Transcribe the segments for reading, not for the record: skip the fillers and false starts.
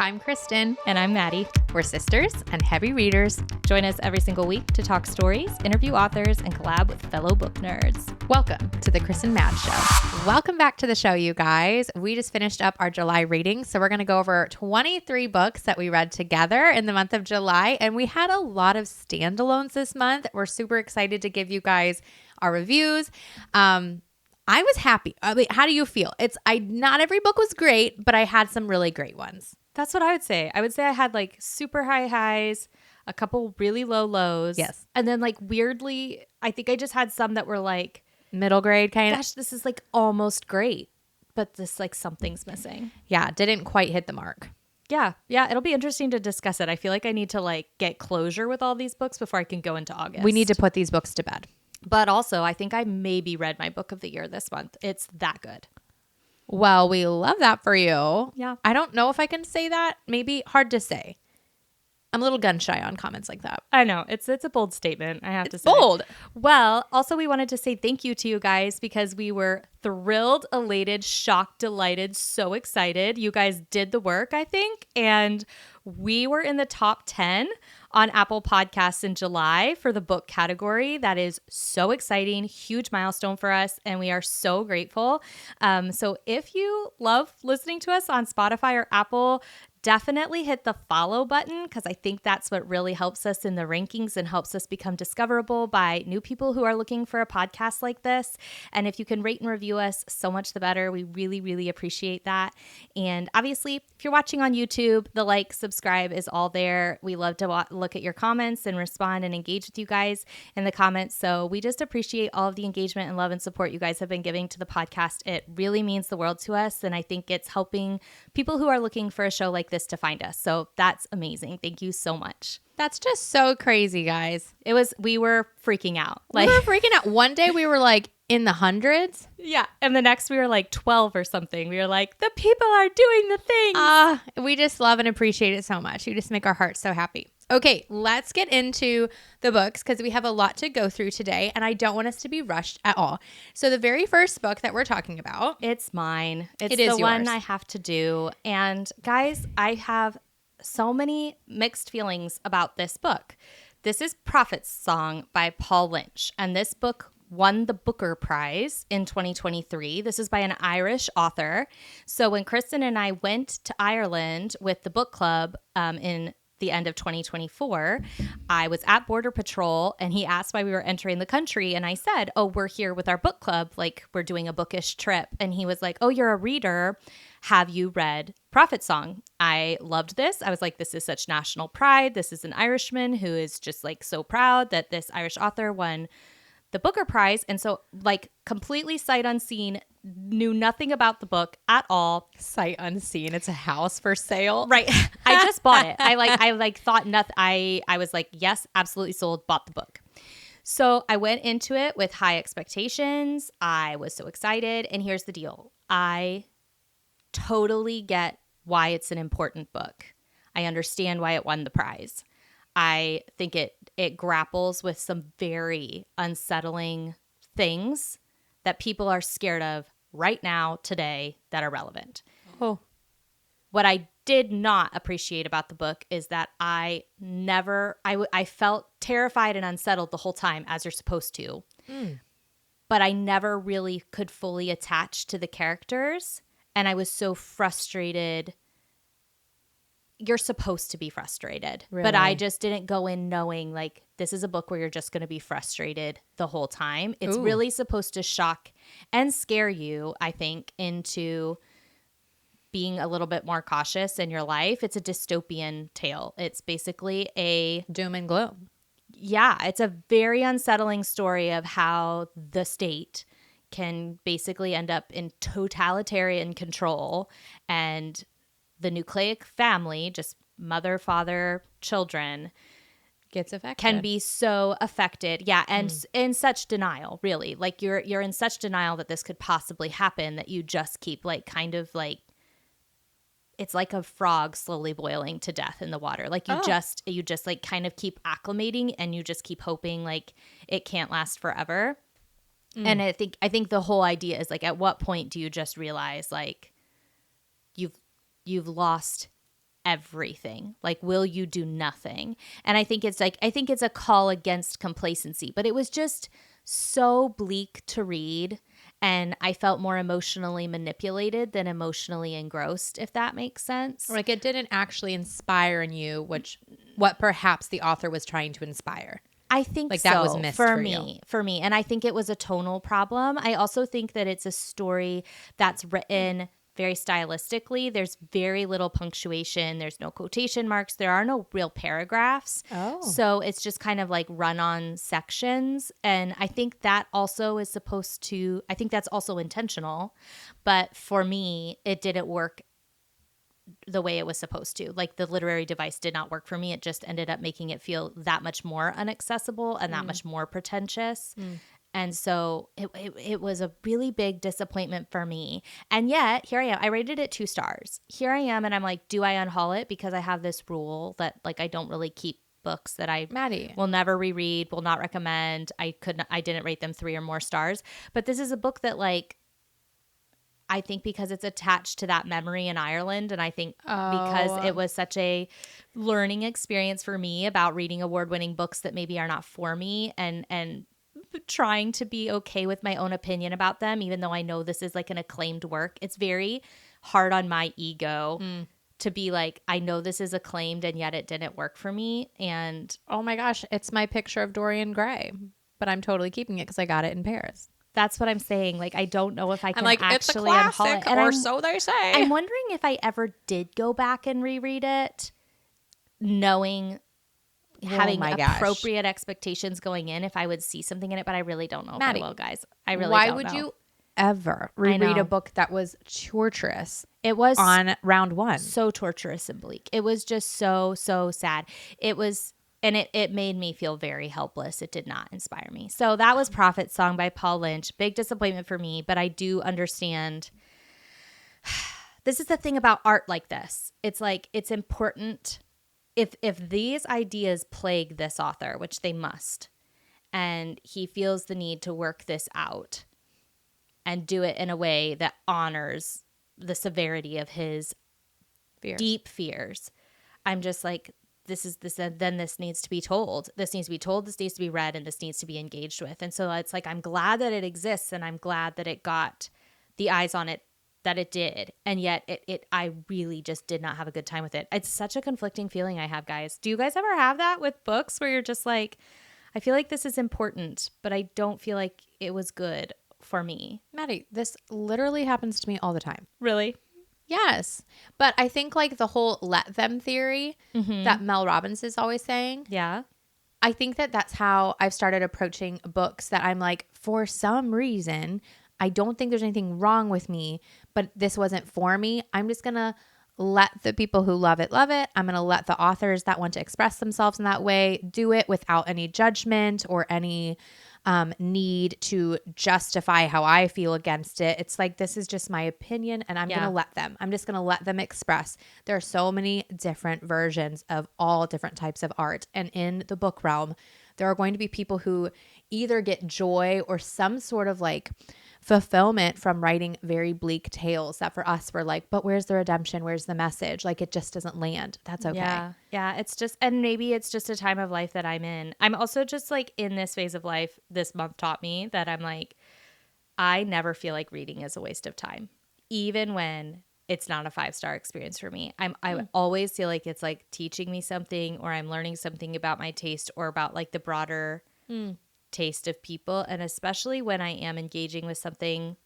I'm Kristen. And I'm Maddie. We're sisters and heavy readers. Join us every single week to talk stories, interview authors, and collab with fellow book nerds. Welcome to the Chris and Mad Show. Welcome back to the show, you guys. We just finished up our July reading, so we're going to go over 23 books that we read together in the month of July, and we had a lot of standalones this month. We're super excited to give you guys our reviews. I was happy. I mean, how do you feel? Not every book was great, but I had some really great ones. That's what I would say. I would say I had like super high highs, a couple really low lows. Yes. And then like weirdly, I think I just had some that were like Middle grade kind of. gosh, this is like almost great, but this like something's missing. Yeah, didn't quite hit the mark. Yeah. It'll be interesting to discuss it. I feel like I need to like get closure with all these books before I can go into August. We need to put these books to bed. But also, I think I maybe read my book of the year this month. It's that good. Well, we love that for you. Yeah. I don't know if I can say that. Maybe hard to say. I'm a little gun shy on comments like that. I know. It's a bold statement, I have to say. Bold. Well, also we wanted to say thank you to you guys because we were thrilled, elated, shocked, delighted, so excited. You guys did the work, I think, and we were in the top 10 on Apple Podcasts in July for the book category. That is so exciting, huge milestone for us, and we are so grateful. So if you love listening to us on Spotify or Apple, definitely hit the follow button because I think that's what really helps us in the rankings and helps us become discoverable by new people who are looking for a podcast like this. And if you can rate and review us, so much the better. We really, really appreciate that. And obviously, if you're watching on YouTube, the like, subscribe is all there. We love to look at your comments and respond and engage with you guys in the comments. So we just appreciate all of the engagement and love and support you guys have been giving to the podcast. It really means the world to us. And I think it's helping people who are looking for a show like this to find us. So that's amazing. Thank you so much. That's just so crazy, guys. We were freaking out. We were freaking out. One day we were like in the hundreds. Yeah. And the next we were like 12 or something. We were like, the people are doing the thing. We just love and appreciate it so much. You just make our hearts so happy. Okay, let's get into the books because we have a lot to go through today and I don't want us to be rushed at all. So the very first book that we're talking about. It's mine. It's the yours. One I have to do. And guys, I have so many mixed feelings about this book. This is Prophet's Song by Paul Lynch. And this book won the Booker Prize in 2023. This is by an Irish author. So when Kristen and I went to Ireland with the book club in the end of 2024, I was at Border Patrol and he asked why we were entering the country. And I said, oh, we're here with our book club. Like we're doing a bookish trip. And he was like, oh, you're a reader. Have you read Prophet Song? I loved this. I was like, this is such national pride. This is an Irishman who is just like so proud that this Irish author won the Booker Prize. And so like completely sight unseen, knew nothing about the book at all. Sight unseen. It's a house for sale. Right. I just bought it. I thought nothing. I was like, yes, absolutely sold, bought the book. So I went into it with high expectations. I was so excited. And here's the deal. I totally get why it's an important book. I understand why it won the prize. I think it grapples with some very unsettling things that people are scared of right now, today, that are relevant. Oh. What I did not appreciate about the book is that I felt terrified and unsettled the whole time, as you're supposed to. But I never really could fully attach to the characters. And I was so frustrated. You're supposed to be frustrated. Really? But I just didn't go in knowing like this is a book where you're just going to be frustrated the whole time. It's really supposed to shock and scare you, I think, into being a little bit more cautious in your life. It's a dystopian tale. It's basically a doom and gloom. Yeah, it's a very unsettling story of how the state can basically end up in totalitarian control and the nucleic family, just mother, father, children, gets affected. Can be so affected. Yeah, and in such denial, really. Like you're in such denial that this could possibly happen that you just keep like kind of like it's like a frog slowly boiling to death in the water. Like you just like kind of keep acclimating and you just keep hoping like it can't last forever. And I think the whole idea is like at what point do you just realize like you've lost everything? Like, will you do nothing? And I think it's a call against complacency, but it was just so bleak to read. And I felt more emotionally manipulated than emotionally engrossed, if that makes sense. Like it didn't actually inspire in you, what perhaps the author was trying to inspire. I think like so, that was missed for you. For me. And I think it was a tonal problem. I also think that it's a story that's written very stylistically. There's very little punctuation. There's no quotation marks. There are no real paragraphs. Oh. So it's just kind of like run-on sections. And I think that also is I think that's also intentional. But for me, it didn't work the way it was supposed to. Like the literary device did not work for me. It just ended up making it feel that much more inaccessible and that much more pretentious. And so it was a really big disappointment for me. And yet here I am. I rated it 2 stars. Here I am. And I'm like, do I unhaul it? Because I have this rule that like I don't really keep books that I Maddie will never reread, will not recommend. I didn't rate them 3 or more stars. But this is a book that like, I think because it's attached to that memory in Ireland, and I think because it was such a learning experience for me about reading award-winning books that maybe are not for me, and trying to be okay with my own opinion about them, even though I know this is like an acclaimed work. It's very hard on my ego to be like, I know this is acclaimed, and yet it didn't work for me. And oh my gosh, it's my picture of Dorian Gray, but I'm totally keeping it because I got it in Paris. That's what I'm saying. Like, I don't know if I can like, actually it's a unhaul classic, it. or so they say. I'm wondering if I ever did go back and reread it, knowing, having appropriate expectations going in, if I would see something in it, but I really don't know Maddie, if I will, guys. I really why don't would know. you ever reread a book that was torturous? It was on round 1. So torturous and bleak. It was just so sad. It was... And it made me feel very helpless. It did not inspire me. So that was Prophet Song by Paul Lynch. Big disappointment for me, but I do understand. This is the thing about art like this. It's like, it's important. If these ideas plague this author, which they must, and he feels the need to work this out and do it in a way that honors the severity of his deep fears, I'm just like, then this needs to be told. This needs to be told, this needs to be read, and this needs to be engaged with. And so it's like, I'm glad that it exists, and I'm glad that it got the eyes on it that it did. And yet I really just did not have a good time with it. It's such a conflicting feeling I have, guys. Do you guys ever have that with books where you're just like, I feel like this is important, but I don't feel like it was good for me? Maddie, this literally happens to me all the time. Really? Yes. But I think like the whole let them theory that Mel Robbins is always saying. Yeah. I think that's how I've started approaching books, that I'm like, for some reason, I don't think there's anything wrong with me, but this wasn't for me. I'm just going to let the people who love it. I'm going to let the authors that want to express themselves in that way do it without any judgment or any need to justify how I feel against it. It's like, this is just my opinion, and I'm going to let them. I'm just going to let them express. There are so many different versions of all different types of art. And in the book realm, there are going to be people who either get joy or some sort of like fulfillment from writing very bleak tales that for us were like, but where's the redemption? Where's the message? Like, it just doesn't land. That's okay. Yeah. It's just, and maybe it's just a time of life that I'm in. I'm also just like in this phase of life, this month taught me that I'm like, I never feel like reading is a waste of time, even when it's not a 5-star experience for me. I always feel like it's like teaching me something, or I'm learning something about my taste or about like the broader taste of people. And especially when I am engaging with something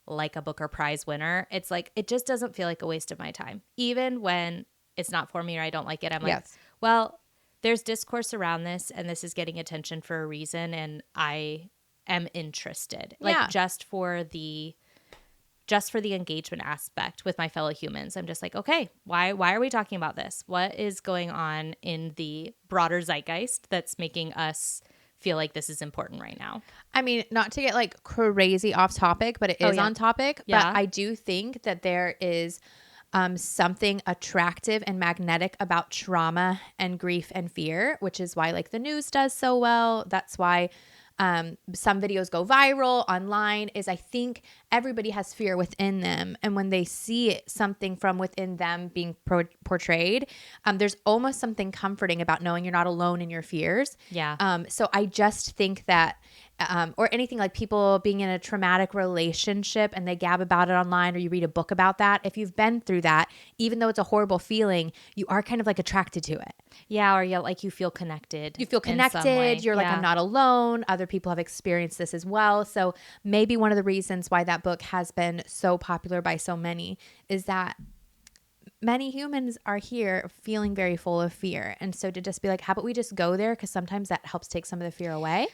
like a Booker Prize winner, it's like, it just doesn't feel like a waste of my time. Even when it's not for me or I don't like it, I'm like, well, there's discourse around this, and this is getting attention for a reason, and I am interested. Like just for the engagement aspect with my fellow humans. I'm just like, okay, why are we talking about this? What is going on in the broader zeitgeist that's making us feel like this is important right now? I mean, not to get like crazy off topic, but it is on topic. But I do think that there is something attractive and magnetic about trauma and grief and fear, which is why like the news does so well. That's why some videos go viral online, is I think everybody has fear within them. And when they see something from within them being portrayed, there's almost something comforting about knowing you're not alone in your fears. Yeah. So I just think that or anything like people being in a traumatic relationship and they gab about it online, or you read a book about that. If you've been through that, even though it's a horrible feeling, you are kind of like attracted to it. Yeah. Or you feel connected. You feel connected. You're like, I'm not alone. Other people have experienced this as well. So maybe one of the reasons why that book has been so popular by so many is that many humans are here feeling very full of fear. And so to just be like, how about we just go there? Because sometimes that helps take some of the fear away.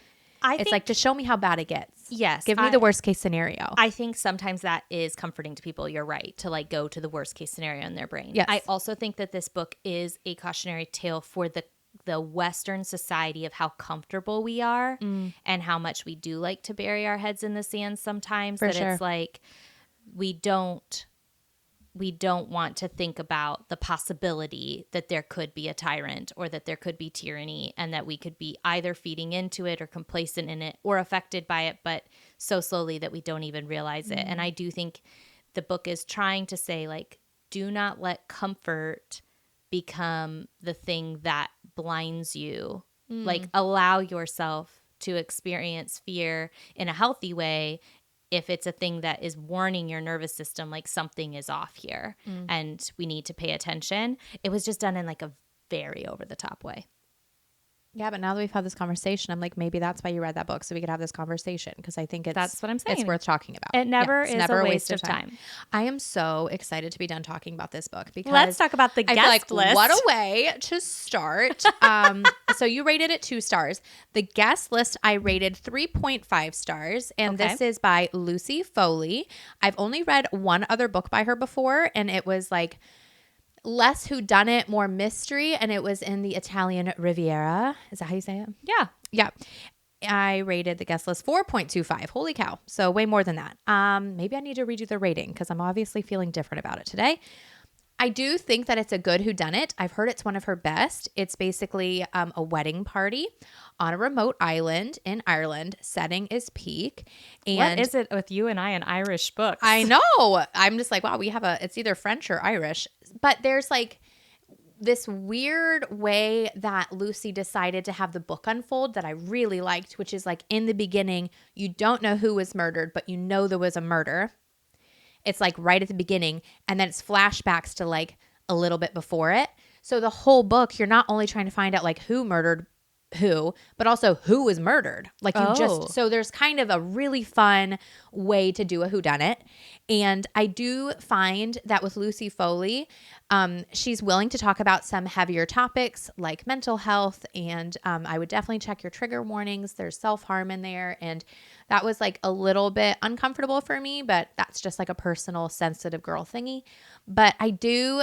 It's like, just show me how bad it gets. Yes. Give me the worst case scenario. I think sometimes that is comforting to people. You're right. To like go to the worst case scenario in their brain. Yes. I also think that this book is a cautionary tale for the Western society of how comfortable we are and how much we do like to bury our heads in the sand sometimes. It's like we don't want to think about the possibility that there could be a tyrant or that there could be tyranny, and that we could be either feeding into it or complacent in it or affected by it, but so slowly that we don't even realize it. And I do think the book is trying to say, like, do not let comfort become the thing that blinds you. Like, allow yourself to experience fear in a healthy way. If it's a thing that is warning your nervous system, like something is off here and we need to pay attention. It was just done in like a very over the top way. Yeah, but now that we've had this conversation, I'm like, maybe that's why you read that book, so we could have this conversation, because I think that's what I'm saying. It's worth talking about. It never is a waste of time. I am so excited to be done talking about this book, because let's talk about the guest list. What a way to start. So you rated it 2 stars. The guest list I rated 3.5 stars, and this is by Lucy Foley. I've only read one other book by her before, and it was like less whodunit, more mystery, and it was in the Italian Riviera. Is that how you say it? Yeah. Yeah. I rated the guest list 4.25. Holy cow. So way more than that. Maybe I need to redo the rating, because I'm obviously feeling different about it today. I do think that it's a good whodunit. I've heard it's one of her best. It's basically a wedding party on a remote island in Ireland. Setting is peak. And what is it with you and I and Irish books? I know. I'm just like, wow, it's either French or Irish. But there's like this weird way that Lucy decided to have the book unfold that I really liked, which is like, in the beginning, you don't know who was murdered, but you know there was a murder. It's like right at the beginning, and then it's flashbacks to like a little bit before it. So the whole book, you're not only trying to find out like who murdered who, but also who was murdered. Like so there's kind of a really fun way to do a whodunit. And I do find that with Lucy Foley, she's willing to talk about some heavier topics like mental health. And I would definitely check your trigger warnings. There's self-harm in there. And that was like a little bit uncomfortable for me, but that's just like a personal sensitive girl thingy. But I do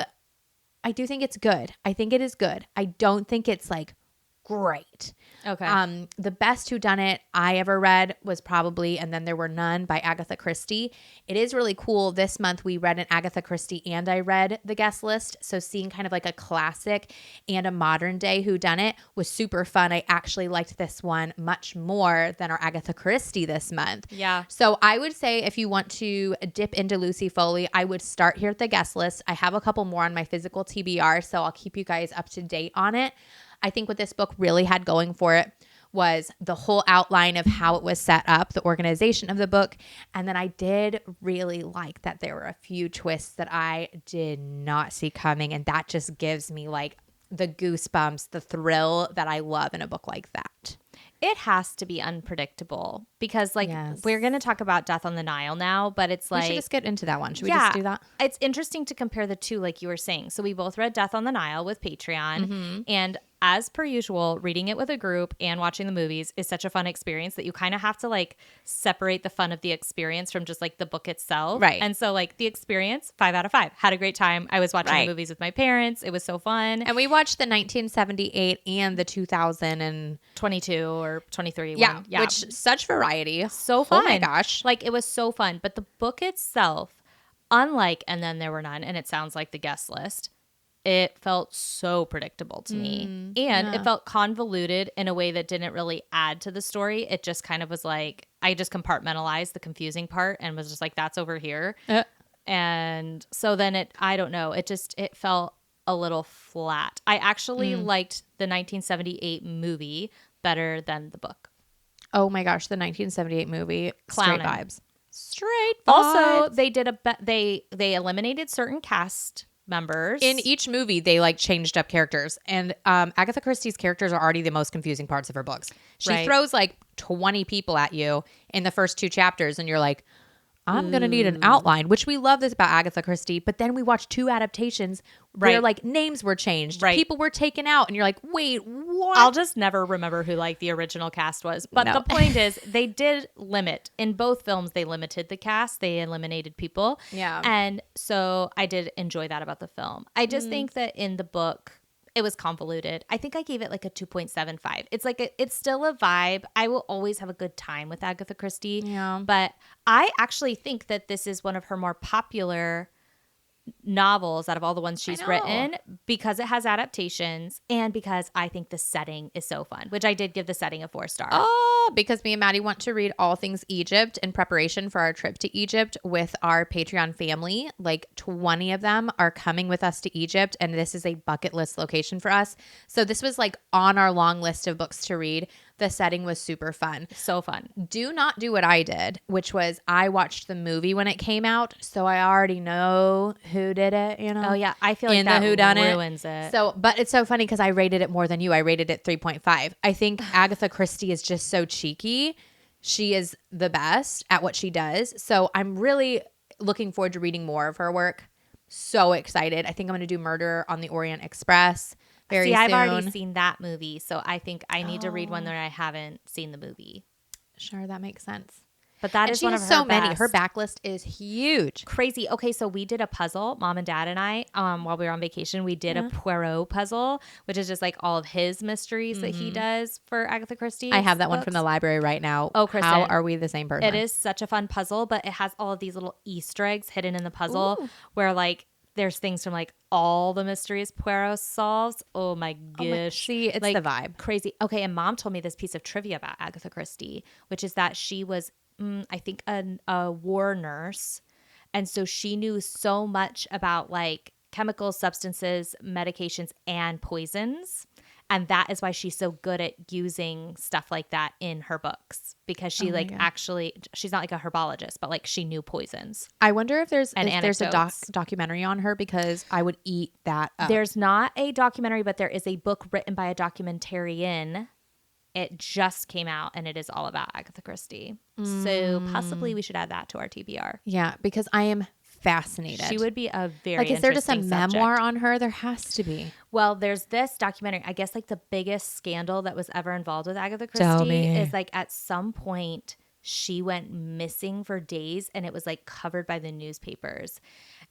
think it's good. I think it is good. I don't think it's like great. Okay. The best whodunit I ever read was probably And Then There Were None by Agatha Christie. It is really cool. This month we read an Agatha Christie and I read the guest list. So seeing kind of like a classic and a modern day whodunit was super fun. I actually liked this one much more than our Agatha Christie this month. Yeah. So I would say if you want to dip into Lucy Foley, I would start here at the guest list. I have a couple more on my physical TBR, so I'll keep you guys up to date on it. I think what this book really had going for it was the whole outline of how it was set up, the organization of the book. And then I did really like that there were a few twists that I did not see coming. And that just gives me like the goosebumps, the thrill that I love in a book like that. It has to be unpredictable because like we're going to talk about Death on the Nile now, but it's like. We should just get into that one. Should we just do that? It's interesting to compare the two like you were saying. So we both read Death on the Nile with Patreon and as per usual, reading it with a group and watching the movies is such a fun experience that you kind of have to like separate the fun of the experience from just like the book itself. Right. And so like the experience, 5 out of 5. Had a great time. I was watching the movies with my parents. It was so fun. And we watched the 1978 and the 2022 or 23 yeah, one. Yeah. Which such variety. So fun. Oh my gosh. Like it was so fun. But the book itself, unlike And Then There Were None, and it sounds like the guest list, it felt so predictable to me. And it felt convoluted in a way that didn't really add to the story. It just kind of was like, I just compartmentalized the confusing part and was just like, that's over here. And so then I don't know, it felt a little flat. I actually liked the 1978 movie better than the book. Oh my gosh, the 1978 movie, Clowning. Straight vibes. Also, they did they eliminated certain cast members. In each movie, they like changed up characters. And Agatha Christie's characters are already the most confusing parts of her books. She throws like 20 people at you in the first 2 chapters, and you're like, I'm going to need an outline, which we love this about Agatha Christie. But then we watched 2 adaptations where like names were changed. People were taken out. And you're like, wait, what? I'll just never remember who like the original cast was. But the point is they did limit. In both films, they limited the cast. They eliminated people. Yeah. And so I did enjoy that about the film. I just think that in the book, it was convoluted. I think I gave it like a 2.75. It's like it's still a vibe. I will always have a good time with Agatha Christie. Yeah. But I actually think that this is one of her more popular novels out of all the ones she's written because it has adaptations and because I think the setting is so fun, which I did give the setting a 4 star. Oh, because me and Maddie want to read all things Egypt in preparation for our trip to Egypt with our Patreon family. Like 20 of them are coming with us to Egypt, and this is a bucket list location for us. So this was like on our long list of books to read. The setting was super fun. So fun. Do not do what I did, which was I watched the movie when it came out, so I already know who did it, you know? Oh, yeah. I feel like that ruins it. So, but it's so funny because I rated it more than you. I rated it 3.5. I think Agatha Christie is just so cheeky. She is the best at what she does. So I'm really looking forward to reading more of her work. So excited. I think I'm going to do Murder on the Orient Express. See, I've already seen that movie, so I think I need to read one that I haven't seen the movie. Sure, that makes sense. But that is one of her so many. best. Her backlist is huge. Crazy. Okay, so we did a puzzle, Mom and Dad and I, while we were on vacation. We did a Poirot puzzle, which is just like all of his mysteries that he does for Agatha Christie. I have that one from the library right now. Oh, Kristen. How are we the same person? It is such a fun puzzle, but it has all of these little Easter eggs hidden in the puzzle where like there's things from like all the mysteries Poirot solves. Oh my gosh. See, it's like, the vibe. Crazy. Okay, and Mom told me this piece of trivia about Agatha Christie, which is that she was, I think, a war nurse. And so she knew so much about like chemicals, substances, medications, and poisons. And that is why she's so good at using stuff like that in her books, because she actually, she's not like a herbologist, but like she knew poisons. I wonder if there's anecdotes. a documentary on her, because I would eat that up. There's not a documentary, but there is a book written by a documentarian. It just came out and it is all about Agatha Christie. So possibly we should add that to our TBR. Yeah, because I am fascinated. She would be a very like, is there just a subject. memoir on her? There has to be. Well, there's this documentary. I guess like the biggest scandal that was ever involved with Agatha Christie is like at some point she went missing for days and it was like covered by the newspapers.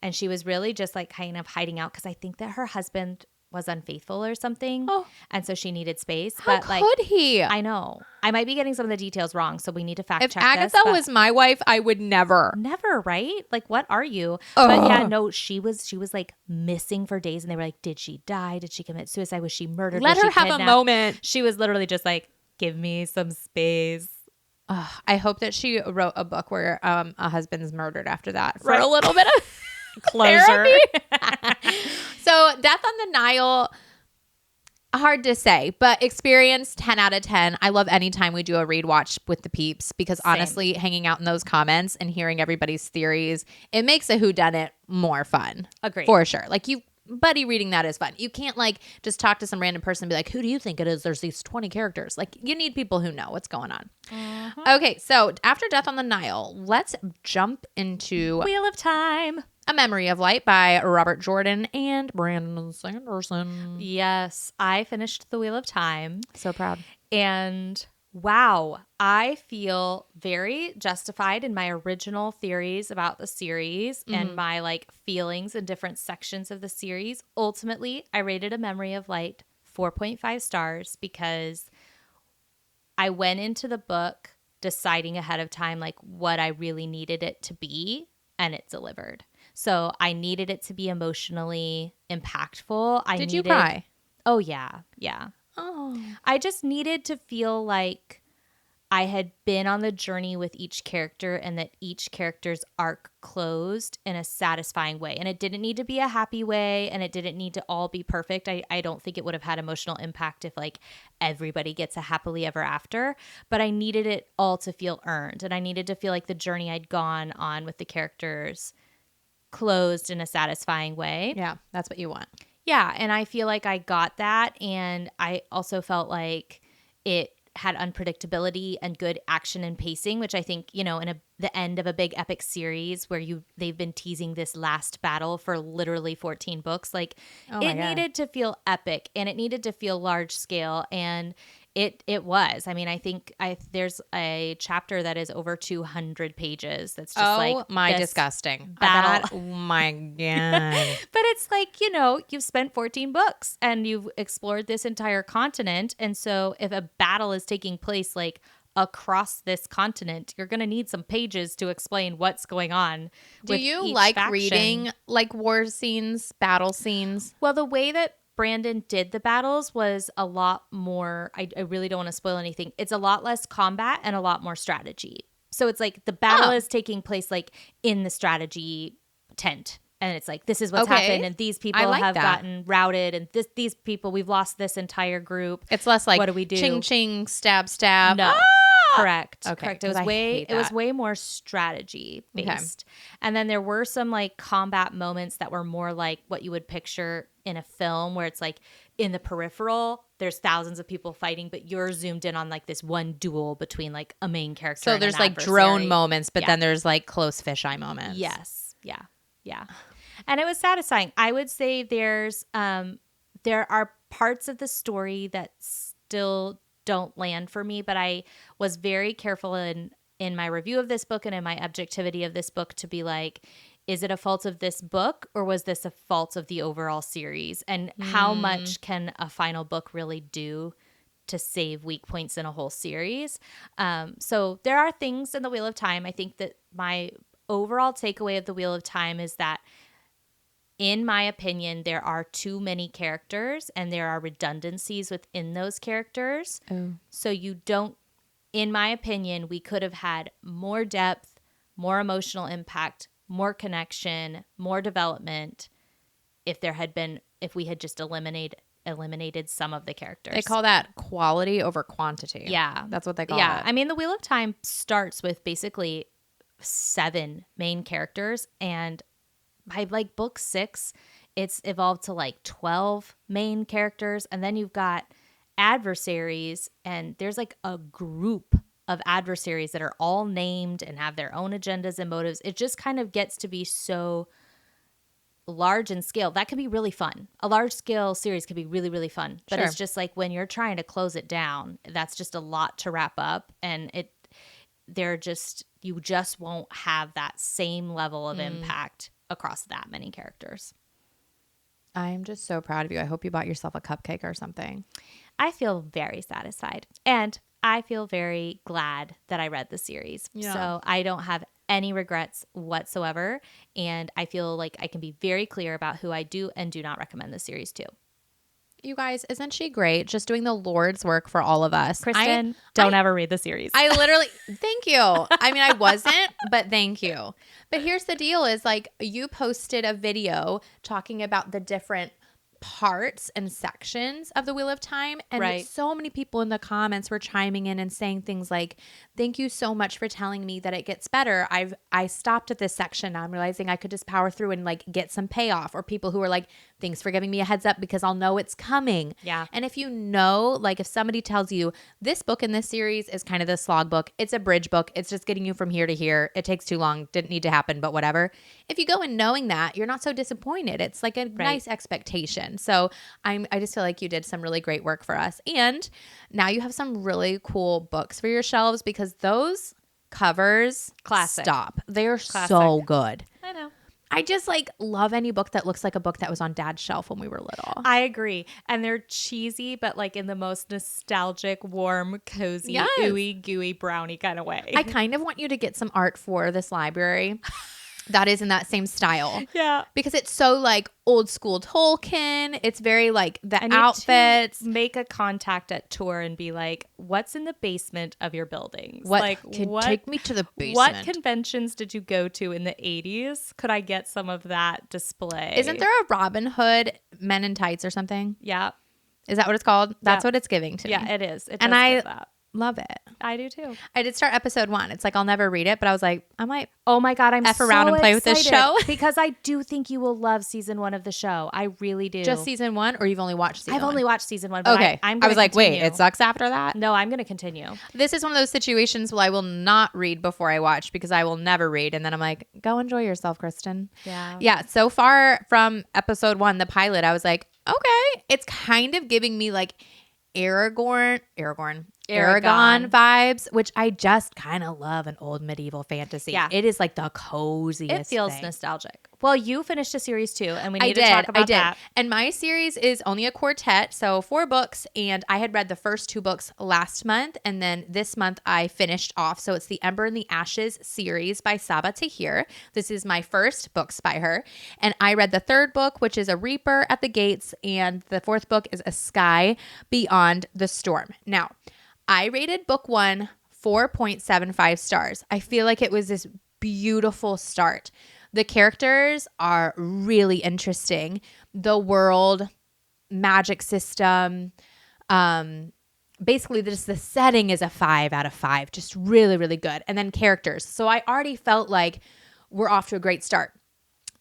And she was really just like kind of hiding out because I think that her husband was unfaithful or something. Oh. And so she needed space. How could he? I know. I might be getting some of the details wrong, so we need to fact check this. If Agatha was my wife, I would never. Never, right? Like, what are you? But yeah, no, she was like missing for days and they were like, did she die? Did she commit suicide? Was she murdered? Let her have a moment. She was literally just like, give me some space. I hope that she wrote a book where a husband's murdered after that for a little bit of closure. So Death on the Nile, hard to say, but experience 10 out of 10. I love any time we do a read watch with the peeps, because honestly, hanging out in those comments and hearing everybody's theories, it makes a whodunit more fun. Agreed. For sure. Like buddy reading that is fun. You can't like just talk to some random person and be like, who do you think it is? There's these 20 characters. Like, you need people who know what's going on. Okay, so after Death on the Nile, let's jump into Wheel of Time. A Memory of Light by Robert Jordan and Brandon Sanderson. Yes, I finished The Wheel of Time. So proud. And wow, I feel very justified in my original theories about the series and my like feelings in different sections of the series. Ultimately, I rated A Memory of Light 4.5 stars because I went into the book deciding ahead of time like what I really needed it to be, and it delivered. So I needed it to be emotionally impactful. Did you cry? Oh, yeah. Yeah. Oh. I just needed to feel like I had been on the journey with each character and that each character's arc closed in a satisfying way. And it didn't need to be a happy way, and it didn't need to all be perfect. I don't think it would have had emotional impact if like everybody gets a happily ever after, but I needed it all to feel earned. And I needed to feel like the journey I'd gone on with the characters closed in a satisfying way. Yeah, that's what you want. Yeah, and I feel like I got that, and I also felt like it had unpredictability and good action and pacing, which I think, you know, in the end of a big epic series where they've been teasing this last battle for literally 14 books, like it needed to feel epic and it needed to feel large scale, and it was. I mean, I think there's a chapter that is over 200 pages. That's just my disgusting battle. Oh my god! But it's like, you know, you've spent 14 books and you've explored this entire continent, and so if a battle is taking place like across this continent, you're going to need some pages to explain what's going on. Do you like reading like war scenes, battle scenes? Well, the way that Brandon did the battles was a lot more, I really don't want to spoil anything. It's a lot less combat and a lot more strategy. So it's like the battle is taking place like in the strategy tent. And it's like, this is what's happened. And these people have gotten routed. And these people, we've lost this entire group. It's less like, what do we do? Ching, ching, stab, stab. No. Correct. Okay. Correct. It was way more strategy based. Okay. And then there were some like combat moments that were more like what you would picture in a film, where it's like in the peripheral, there's thousands of people fighting, but you're zoomed in on like this one duel between like a main character. So there's like drone moments, but then there's like close fisheye moments. Yes. Yeah. Yeah. And it was satisfying. I would say there are parts of the story that still don't land for me, but I was very careful in my review of this book and in my objectivity of this book to be like, is it a fault of this book, or was this a fault of the overall series? And how much can a final book really do to save weak points in a whole series? So there are things in the Wheel of Time. I think that my overall takeaway of the Wheel of Time is that, in my opinion, there are too many characters and there are redundancies within those characters. Oh. So you don't, in my opinion, we could have had more depth, more emotional impact, more connection, more development if we had just eliminated some of the characters. They call that quality over quantity. Yeah. That's what they call it. Yeah. I mean, the Wheel of Time starts with basically 7 main characters, and by like book 6, it's evolved to like 12 main characters. And then you've got adversaries, and there's like a group of adversaries that are all named and have their own agendas and motives. It just kind of gets to be so large in scale. That could be really fun. A large scale series could be really, really fun. But It's just like when you're trying to close it down, that's just a lot to wrap up. And you just won't have that same level of impact across that many characters. I'm just so proud of you. I hope you bought yourself a cupcake or something. I feel very satisfied. And I feel very glad that I read the series. Yeah. So I don't have any regrets whatsoever. And I feel like I can be very clear about who I do and do not recommend the series to. You guys, isn't she great? Just doing the Lord's work for all of us. Kristen, don't ever read the series. I literally, thank you. I mean, I wasn't, but thank you. But here's the deal is like you posted a video talking about the different parts and sections of the Wheel of Time, and so many people in the comments were chiming in and saying things like, thank you so much for telling me that it gets better. I stopped at this section. Now I'm realizing I could just power through and like get some payoff. Or people who are like, thanks for giving me a heads up because I'll know it's coming. Yeah. And if you know, like if somebody tells you this book in this series is kind of the slog book, it's a bridge book, it's just getting you from here to here, it takes too long, didn't need to happen, but whatever. If you go in knowing that, you're not so disappointed. It's like a nice expectation. So I just feel like you did some really great work for us. And now you have some really cool books for your shelves because those covers stop. They're so good. I know. I just like love any book that looks like a book that was on Dad's shelf when we were little. I agree. And they're cheesy, but like in the most nostalgic, warm, cozy, ooey gooey brownie kind of way. I kind of want you to get some art for this library that is in that same style. Yeah. Because it's so like old school Tolkien. It's very like the I need outfits. to make a contact at tour and be like, what's in the basement of your buildings? What like can take me to the basement? What conventions did you go to in the 80s? Could I get some of that display? Isn't there a Robin Hood Men in Tights or something? Yeah. Is that what it's called? That's what it's giving to me. Yeah, it is. It and does I give that. love it. I do too. I did start episode 1. It's like I'll never read it, but I was like, I might. Oh my God, I'm F around and play with this show. Because I do think you will love season 1 of the show. I really do. Just season 1, or you've only watched season 1? I've only watched season 1. But okay. I was like, continue. wait, it sucks after that? No, I'm going to continue. This is one of those situations where I will not read before I watch because I will never read. And then I'm like, go enjoy yourself, Kristen. Yeah. Yeah. So far from episode 1, the pilot, I was like, okay. It's kind of giving me like Aragon vibes, which I just kind of love an old medieval fantasy. Yeah. It is like the coziest It feels thing. nostalgic. Well, you finished a series too, and we need to talk about that. And my series is only a quartet, so 4 books, and I had read the first 2 books last month, and then this month I finished off. So it's the Ember and the Ashes series by Sabaa Tahir. This is my first books by her, and I read the 3rd book, which is A Reaper at the Gates, and the 4th book is A Sky Beyond the Storm. Now, I rated book 1 4.75 stars. I feel like it was this beautiful start. The characters are really interesting. The world, magic system, basically just the setting is a 5 out of 5. Just really, really good. And then characters. So I already felt like we're off to a great start.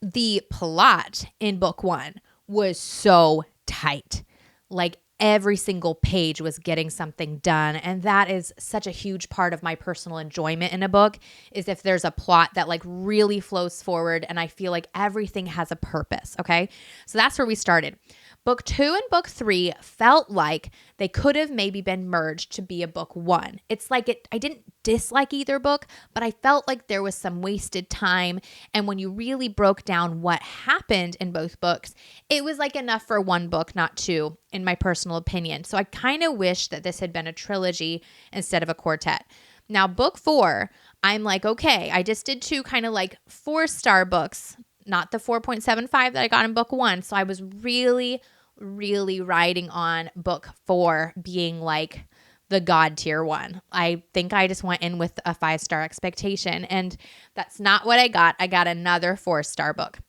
The plot in book 1 was so tight. Like every single page was getting something done. And that is such a huge part of my personal enjoyment in a book, is if there's a plot that like really flows forward and I feel like everything has a purpose. Okay. So that's where we started. Book 2 and book 3 felt like they could have maybe been merged to be a book 1. It's like I didn't dislike either book, but I felt like there was some wasted time. And when you really broke down what happened in both books, it was like enough for 1 book, not 2, in my personal opinion. So I kind of wish that this had been a trilogy instead of a quartet. Now, book 4, I'm like, okay, I just did 2 kind of like 4-star books, not the 4.75 that I got in book 1. So I was really, really riding on book 4 being like the God tier one. I think I just went in with a 5-star expectation, and that's not what I got. I got another 4-star book.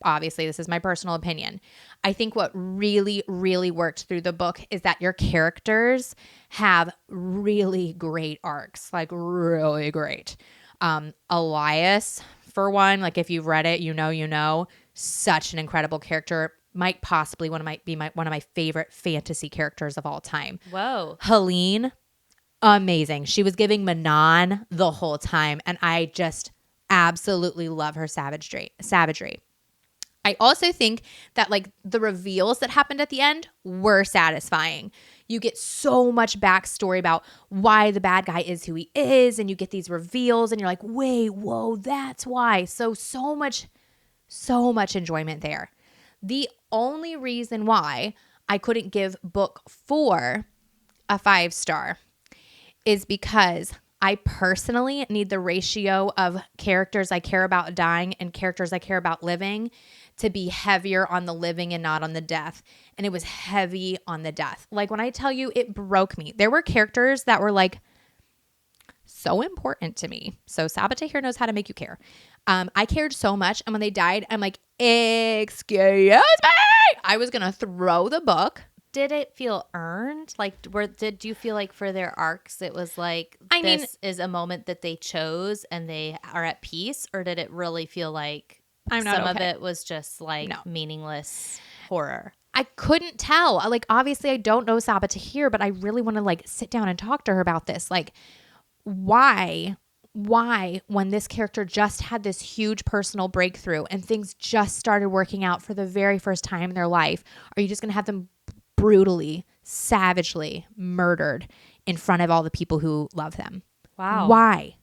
Obviously, this is my personal opinion. I think what really, really worked through the book is that your characters have really great arcs, like really great. Elias, for one, like if you've read it, you know, such an incredible character. Might possibly one of my favorite fantasy characters of all time. Whoa. Helene, amazing. She was giving Manon the whole time, and I just absolutely love her savagery. I also think that like the reveals that happened at the end were satisfying. You get so much backstory about why the bad guy is who he is, and you get these reveals and you're like, wait, whoa, that's why. So much enjoyment there. The only reason why I couldn't give book 4 a 5-star is because I personally need the ratio of characters I care about dying and characters I care about living to be heavier on the living and not on the death. And it was heavy on the death. Like when I tell you, it broke me. There were characters that were like so important to me. So Sabaa Tahir knows how to make you care. I cared so much. And when they died, I'm like, excuse me. I was going to throw the book. Did it feel earned? Like, did you feel like for their arcs, it was like, this is a moment that they chose and they are at peace? Or did it really feel like some of it was just like meaningless horror? I couldn't tell. Like, obviously I don't know Sabaa Tahir, but I really want to like sit down and talk to her about this. Like, why when this character just had this huge personal breakthrough and things just started working out for the very first time in their life, are you just going to have them brutally, savagely murdered in front of all the people who love them? Wow. Why?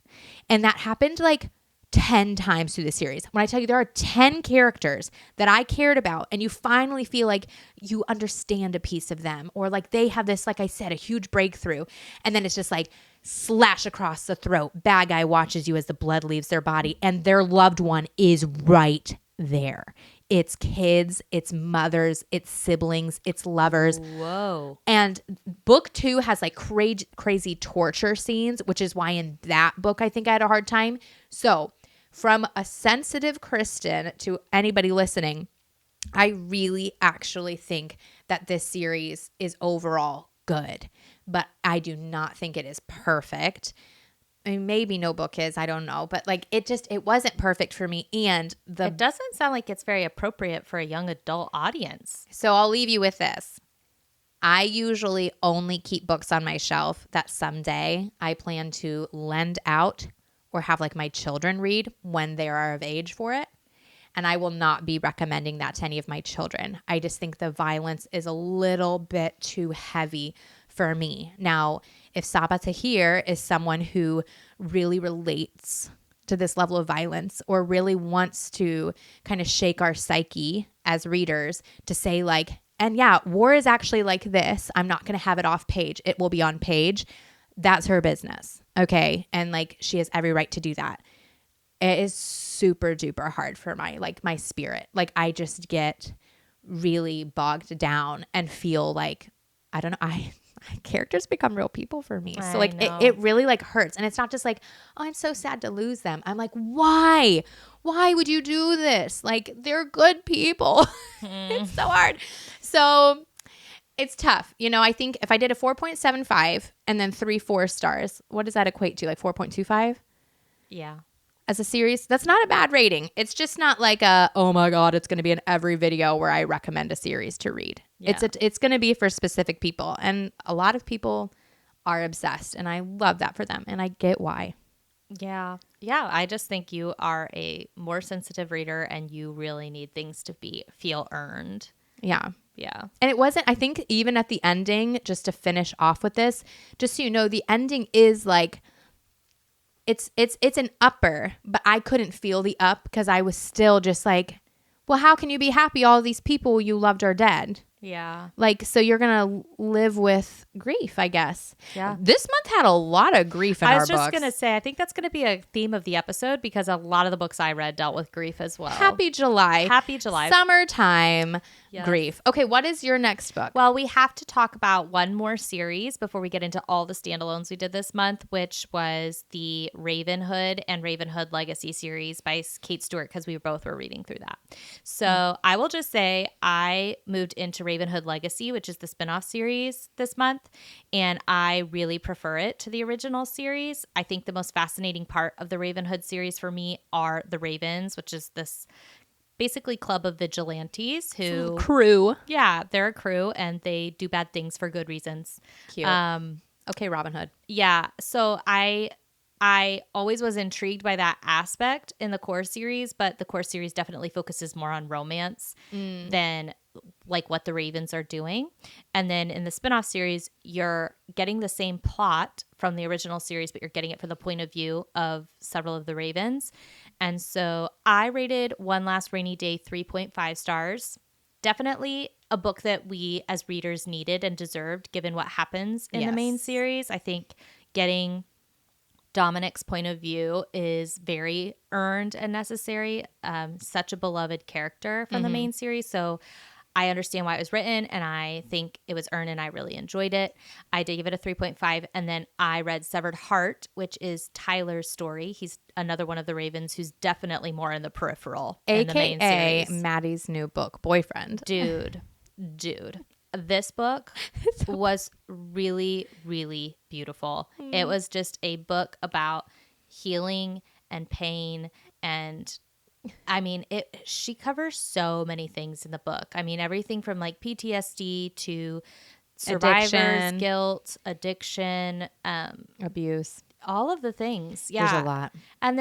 And that happened like 10 times through the series. When I tell you there are 10 characters that I cared about, and you finally feel like you understand a piece of them, or like they have this, like I said, a huge breakthrough, and then it's just like slash across the throat. Bad guy watches you as the blood leaves their body, and their loved one is right there. It's kids, it's mothers, it's siblings, it's lovers. Whoa. And book 2 has like crazy torture scenes, which is why in that book I think I had a hard time. So from a sensitive Kristen to anybody listening, I really actually think that this series is overall good, but I do not think it is perfect. I mean, maybe no book is, I don't know, but like it wasn't perfect for me. And it doesn't sound like it's very appropriate for a young adult audience. So I'll leave you with this. I usually only keep books on my shelf that someday I plan to lend out or have like my children read when they are of age for it. And I will not be recommending that to any of my children. I just think the violence is a little bit too heavy for me. Now, if Sabaa Tahir is someone who really relates to this level of violence or really wants to kind of shake our psyche as readers to say like, and yeah, war is actually like this. I'm not going to have it off page. It will be on page. That's her business. Okay. And like, she has every right to do that. It is super duper hard for my spirit. Like I just get really bogged down and feel like, I don't know, characters become real people for me. So like it really like hurts. And it's not just like, oh, I'm so sad to lose them. I'm like, why would you do this? Like they're good people. It's so hard. So it's tough. You know, I think if I did a 4.75 and then 3 4-stars, what does that equate to? Like 4.25? Yeah. As a series, that's not a bad rating. It's just not like oh my God, it's going to be in every video where I recommend a series to read. Yeah. It's going to be for specific people. And a lot of people are obsessed. And I love that for them. And I get why. Yeah. Yeah. I just think you are a more sensitive reader and you really need things to feel earned. Yeah. Yeah. And it wasn't, I think even at the ending, just to finish off with this, just so you know, the ending is like, it's an upper, but I couldn't feel the up because I was still just like, well, how can you be happy? All these people you loved are dead. Yeah. Like, so you're going to live with grief, I guess. Yeah. This month had a lot of grief in our books. I was just going to say, I think that's going to be a theme of the episode because a lot of the books I read dealt with grief as well. Happy July. Happy July. Summertime grief. Okay, what is your next book? Well, we have to talk about one more series before we get into all the standalones we did this month, which was the Ravenhood and Ravenhood Legacy series by Kate Stewart because we both were reading through that. So I will just say I moved into Ravenhood Legacy, which is the spinoff series this month, and I really prefer it to the original series. I think the most fascinating part of the Ravenhood series for me are the Ravens, which is this basically club of vigilantes who crew. Yeah, they're a crew and they do bad things for good reasons. Cute. Okay, Robin Hood. Yeah, so I always was intrigued by that aspect in the core series, but the core series definitely focuses more on romance than like what the Ravens are doing. And then in the spinoff series, you're getting the same plot from the original series, but you're getting it from the point of view of several of the Ravens. And so I rated One Last Rainy Day 3.5 stars. Definitely a book that we as readers needed and deserved given what happens in the main series. I think getting Dominic's point of view is very earned and necessary. Such a beloved character from the main series. So I understand why it was written and I think it was earned and I really enjoyed it. I did give it a 3.5 and then I read Severed Heart, which is Tyler's story. He's another one of the Ravens who's definitely more in the peripheral in the main series. Maddie's new book, Boyfriend. Dude. This book was really, really beautiful. It was just a book about healing and pain and I mean, she covers so many things in the book. I mean, everything from like PTSD to survivor's guilt, addiction, abuse, all of the things. Yeah. There's a lot. And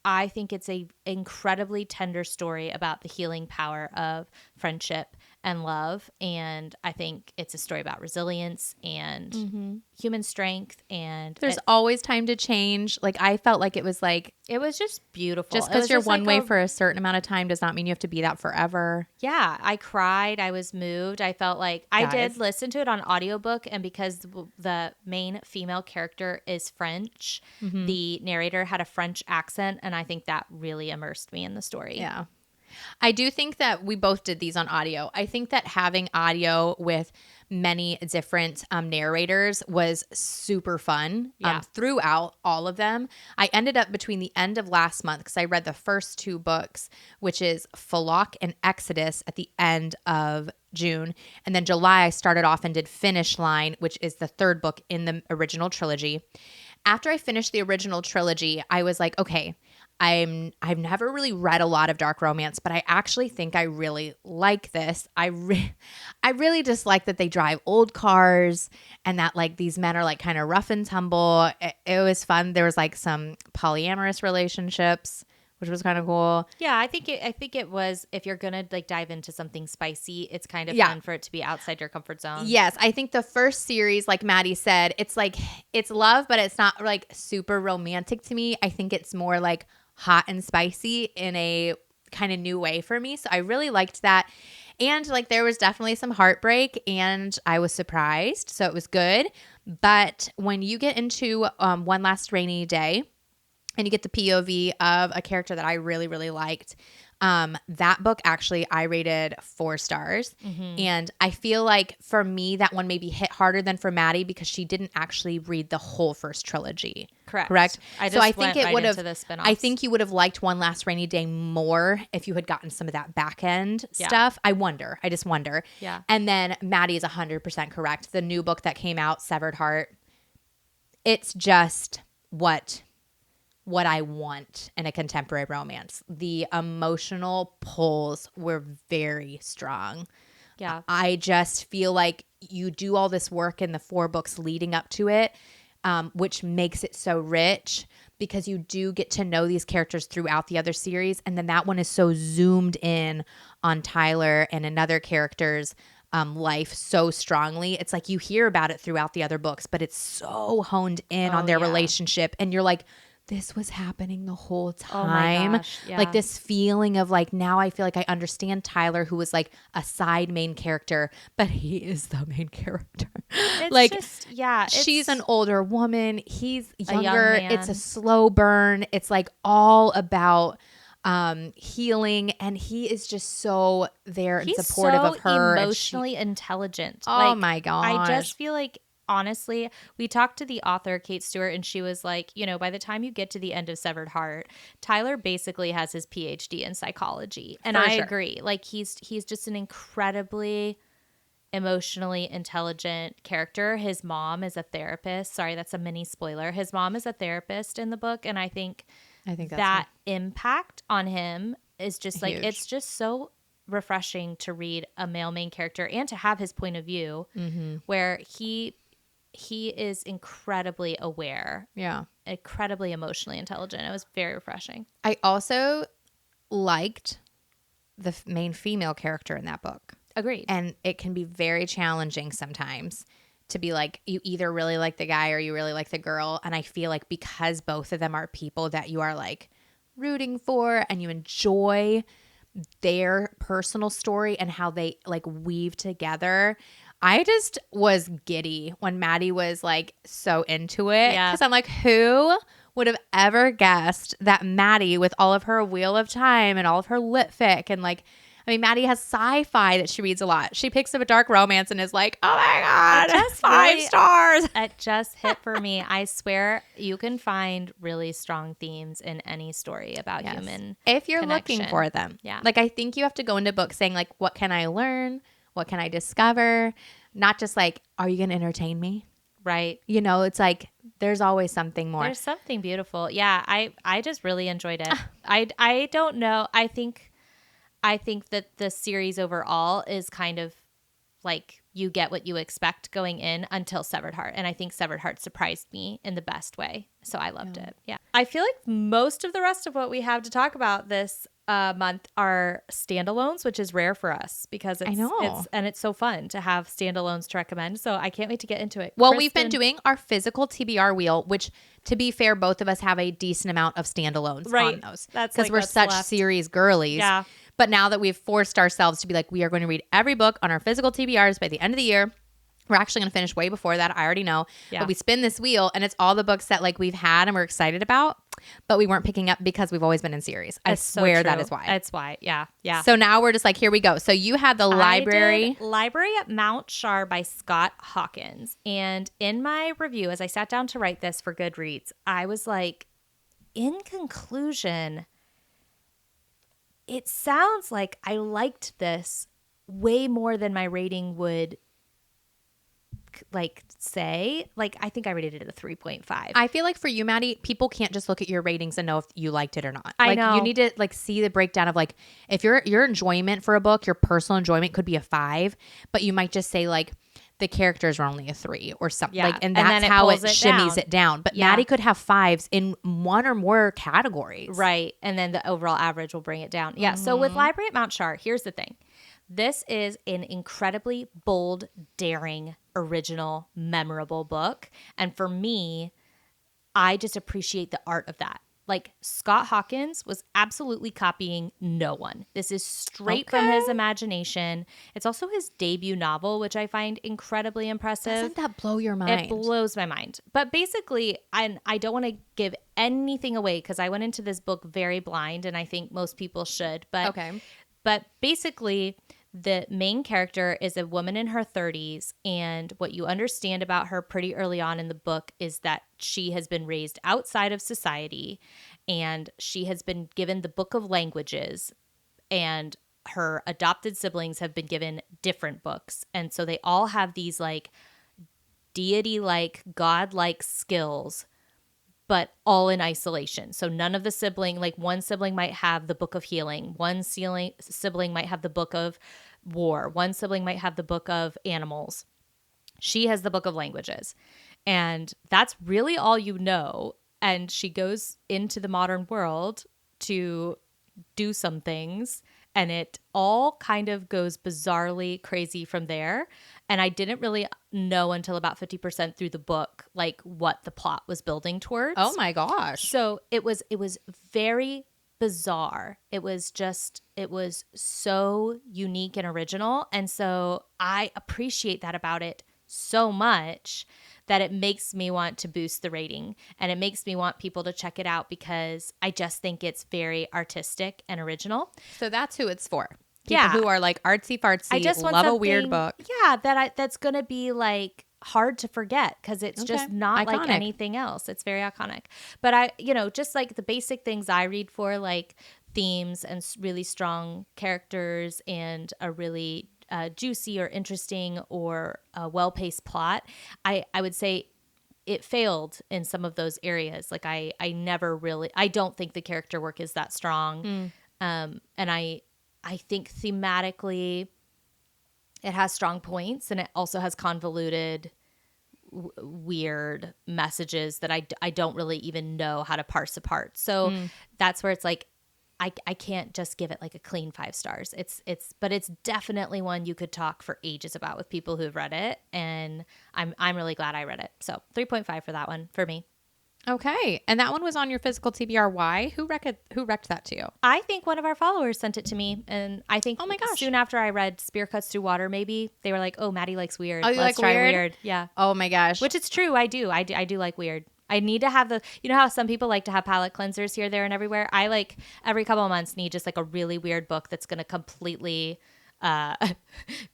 I think it's a incredibly tender story about the healing power of friendship and love. And I think it's a story about resilience and human strength. And There's always time to change. Like, I felt like it was like, it was just beautiful. just because you're one way for a certain amount of time does not mean you have to be that forever. Yeah, I cried. I was moved. I felt like I did listen to it on audiobook, and because the main female character is French, the narrator had a French accent, and I think that really immersed me in the story. Yeah. I do think that we both did these on audio. I think that having audio with many different narrators was super fun throughout all of them. I ended up between the end of last month, because I read the first 2 books, which is Fallock and Exodus, at the end of June. And then July, I started off and did Finish Line, which is the 3rd book in the original trilogy. After I finished the original trilogy, I was like, okay, I've never really read a lot of dark romance, but I actually think I really like this. I really just like that they drive old cars and that like these men are like kind of rough and tumble. It was fun. There was like some polyamorous relationships, which was kind of cool. Yeah, I think it was, if you're gonna like dive into something spicy, it's kind of fun for it to be outside your comfort zone. Yes, I think the first series, like Maddie said, it's like it's love, but it's not like super romantic to me. I think it's more like hot and spicy in a kind of new way for me. So I really liked that. And like there was definitely some heartbreak and I was surprised. So it was good. But when you get into One Last Rainy Day and you get the POV of a character that I really, really liked, that book actually I rated 4 stars. And I feel like for me, that one maybe hit harder than for Maddie because she didn't actually read the whole first trilogy. Correct. I think it would have. I think you would have liked One Last Rainy Day more if you had gotten some of that back end stuff. I just wonder. Yeah. And then Maddie is 100% correct. The new book that came out, Severed Heart, it's just what I want in a contemporary romance. The emotional pulls were very strong. Yeah. I just feel like you do all this work in the 4 books leading up to it, which makes it so rich because you do get to know these characters throughout the other series. And then that one is so zoomed in on Tyler and another character's life so strongly. It's like you hear about it throughout the other books, but it's so honed in on their relationship. And you're like, this was happening the whole time. Oh my gosh, yeah. Like this feeling of like, now I feel like I understand Tyler, who was like a side main character, but he is the main character. It's like, just, yeah. She's an older woman. He's younger. A young man. It's a slow burn. It's like all about healing, and he is just so there and supportive of her. He's emotionally intelligent. Oh my gosh. I just feel like, honestly, we talked to the author, Kate Stewart, and she was like, by the time you get to the end of Severed Heart, Tyler basically has his PhD in psychology. And I agree. Like, he's just an incredibly emotionally intelligent character. His mom is a therapist. Sorry, that's a mini spoiler. His mom is a therapist in the book. And I think that impact on him is just like, it's just so refreshing to read a male main character and to have his point of view where he is incredibly aware. Yeah. Incredibly emotionally intelligent. It was very refreshing. I also liked the main female character in that book. Agreed. And it can be very challenging sometimes to be like, you either really like the guy or you really like the girl. And I feel like because both of them are people that you are like rooting for and you enjoy their personal story and how they like weave together, I just was giddy when Maddie was like so into it. Yeah. Because I'm like, who would have ever guessed that Maddie, with all of her Wheel of Time and all of her lit fic and like, I mean, Maddie has sci-fi that she reads a lot. She picks up a dark romance and is like, oh my God, 5 stars. It just hit for me. I swear you can find really strong themes in any story about human if you're connection. looking for them. Yeah. Like, I think you have to go into books saying like, what can I learn? What can I discover? Not just like, are you going to entertain me? Right. It's like, there's always something more. There's something beautiful. Yeah. I just really enjoyed it. I don't know. I think that the series overall is kind of like you get what you expect going in until Severed Heart. And I think Severed Heart surprised me in the best way. So I loved it. Yeah. I feel like most of the rest of what we have to talk about this month are standalones, which is rare for us because it's so fun to have standalones to recommend. So I can't wait to get into it. Well, we've been doing our physical TBR wheel, which, to be fair, both of us have a decent amount of standalones on those. That's because we're such series girlies. Yeah. But now that we've forced ourselves to be like, we are going to read every book on our physical TBRs by the end of the year. We're actually going to finish way before that. I already know. Yeah. But we spin this wheel and it's all the books that like we've had and we're excited about, but we weren't picking up because we've always been in series. I swear that is why. That's why. Yeah. Yeah. So now we're just like, here we go. So you had the library. Library at Mount Char by Scott Hawkins. And in my review, as I sat down to write this for Goodreads, I was like, in conclusion, it sounds like I liked this way more than my rating would like say. Like, I think I rated it a 3.5. I feel like for you, Maddie, people can't just look at your ratings and know if you liked it or not. I know. You need to like see the breakdown of like, if your enjoyment for a book, your personal enjoyment could be a 5, but you might just say like the characters are only a 3 or something. Yeah. Like, and that's how it shimmies it down. But yeah. Maddie could have 5s in one or more categories. Right. And then the overall average will bring it down. Yeah. So with Library at Mount Char, here's the thing. This is an incredibly bold, daring, original, memorable book. And for me, I just appreciate the art of that. Like, Scott Hawkins was absolutely copying no one. This is straight from his imagination. It's also his debut novel, which I find incredibly impressive. Doesn't that blow your mind? It blows my mind. But basically, I don't want to give anything away because I went into this book very blind, and I think most people should. But basically, the main character is a woman in her 30s, and what you understand about her pretty early on in the book is that she has been raised outside of society, and she has been given the book of languages, and her adopted siblings have been given different books. And so they all have these like deity-like, god-like skills, but all in isolation. So none of the sibling, like one sibling might have the book of healing. One sibling might have the book of war. One sibling might have the book of animals. She has the book of languages. And that's really all you know. And she goes into the modern world to do some things. And it all kind of goes bizarrely crazy from there. And I didn't really know until about 50% through the book, like what the plot was building towards. Oh my gosh. So it was very bizarre. It was so unique and original. And so I appreciate that about it so much that it makes me want to boost the rating, and it makes me want people to check it out because I just think it's very artistic and original. So that's who it's for. People who are like artsy fartsy, I just love a weird book. Yeah, that's going to be like hard to forget because it's just not iconic. Like anything else. It's very iconic. But I, just like the basic things I read for, like themes and really strong characters and a really juicy or interesting or well-paced plot, I would say it failed in some of those areas. Like I don't think the character work is that strong. And I think thematically it has strong points, and it also has convoluted, weird messages that I don't really even know how to parse apart. So that's where it's like, I can't just give it like a clean 5 stars. But it's definitely one you could talk for ages about with people who've read it. And I'm really glad I read it. So 3.5 for that one for me. Okay. And that one was on your physical TBR. Why? Who wrecked that to you? I think one of our followers sent it to me. And I think soon after I read Spear Cuts Through Water, maybe they were like, oh, Maddie likes weird. Oh, you Let's try weird? Yeah. Oh my gosh. Which it's true. I do like weird. I need to have how some people like to have palate cleansers here, there, and everywhere? I like every couple of months need just like a really weird book that's going to completely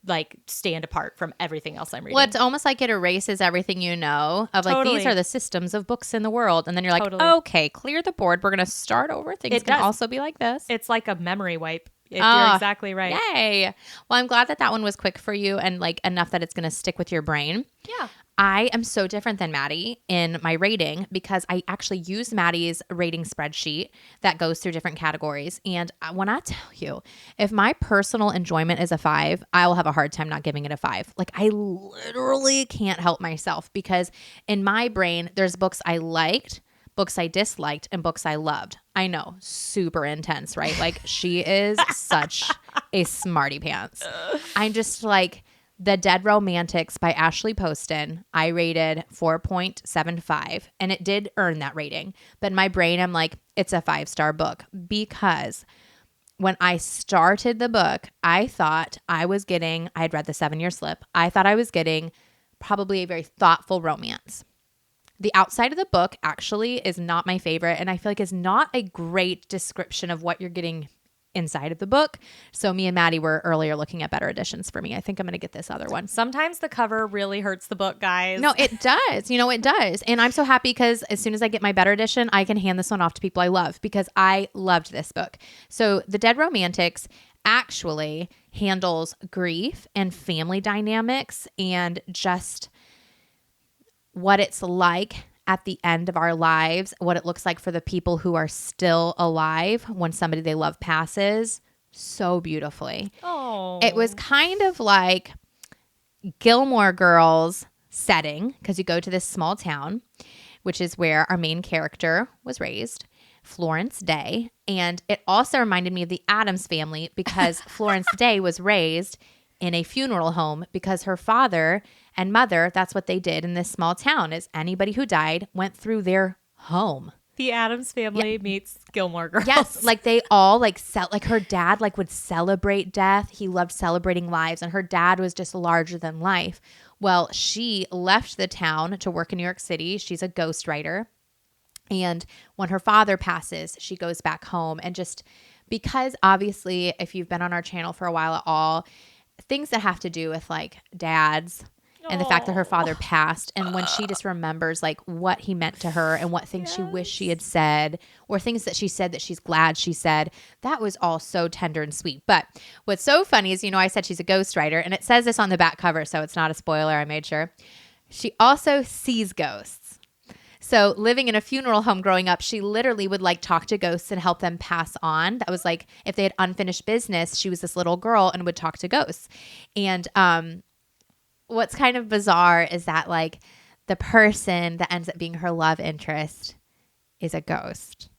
like stand apart from everything else I'm reading. Well, it's almost like it erases everything you know of like, these are the systems of books in the world. And then you're like, okay, clear the board. We're going to start over. Things can also be like this. It's like a memory wipe. You're exactly right. Yay. Well, I'm glad that one was quick for you and like enough that it's going to stick with your brain. Yeah. I am so different than Maddie in my rating because I actually use Maddie's rating spreadsheet that goes through different categories. And when I tell you, if my personal enjoyment is a 5, I will have a hard time not giving it a 5. Like I literally can't help myself because in my brain, there's books I liked, books I disliked and books I loved. I know, super intense, right? Like she is such a smarty pants. I'm just like The Dead Romantics by Ashley Poston. I rated 4.75 and it did earn that rating. But in my brain, I'm like, it's a 5-star book because when I started the book, I thought I had read The 7-Year Slip. I thought I was getting probably a very thoughtful romance. The outside of the book actually is not my favorite, and I feel like is not a great description of what you're getting inside of the book. So me and Maddie were earlier looking at better editions for me. I think I'm going to get this other one. Sometimes the cover really hurts the book, guys. No, it does. It does. And I'm so happy because as soon as I get my better edition, I can hand this one off to people I love because I loved this book. So The Dead Romantics actually handles grief and family dynamics and just what it's like at the end of our lives, what it looks like for the people who are still alive when somebody they love passes so beautifully. Oh. It was kind of like Gilmore Girls setting because you go to this small town, which is where our main character was raised, Florence Day. And it also reminded me of the Addams Family because Florence Day was raised in a funeral home because her father and mother, that's what they did in this small town, is anybody who died went through their home. The Addams Family meets Gilmore Girls. Yes, like they all like her dad like would celebrate death. He loved celebrating lives and her dad was just larger than life. Well, she left the town to work in New York City. She's a ghostwriter. And when her father passes, she goes back home and just because obviously if you've been on our channel for a while at all, things that have to do with like dads and the fact that her father passed and when she just remembers like what he meant to her and what things she wished she had said or things that she said that she's glad she said, that was all so tender and sweet. But what's so funny is, I said she's a ghostwriter and it says this on the back cover, so it's not a spoiler, I made sure. She also sees ghosts. So living in a funeral home growing up, she literally would like talk to ghosts and help them pass on. That was like if they had unfinished business, she was this little girl and would talk to ghosts. And what's kind of bizarre is that like the person that ends up being her love interest is a ghost.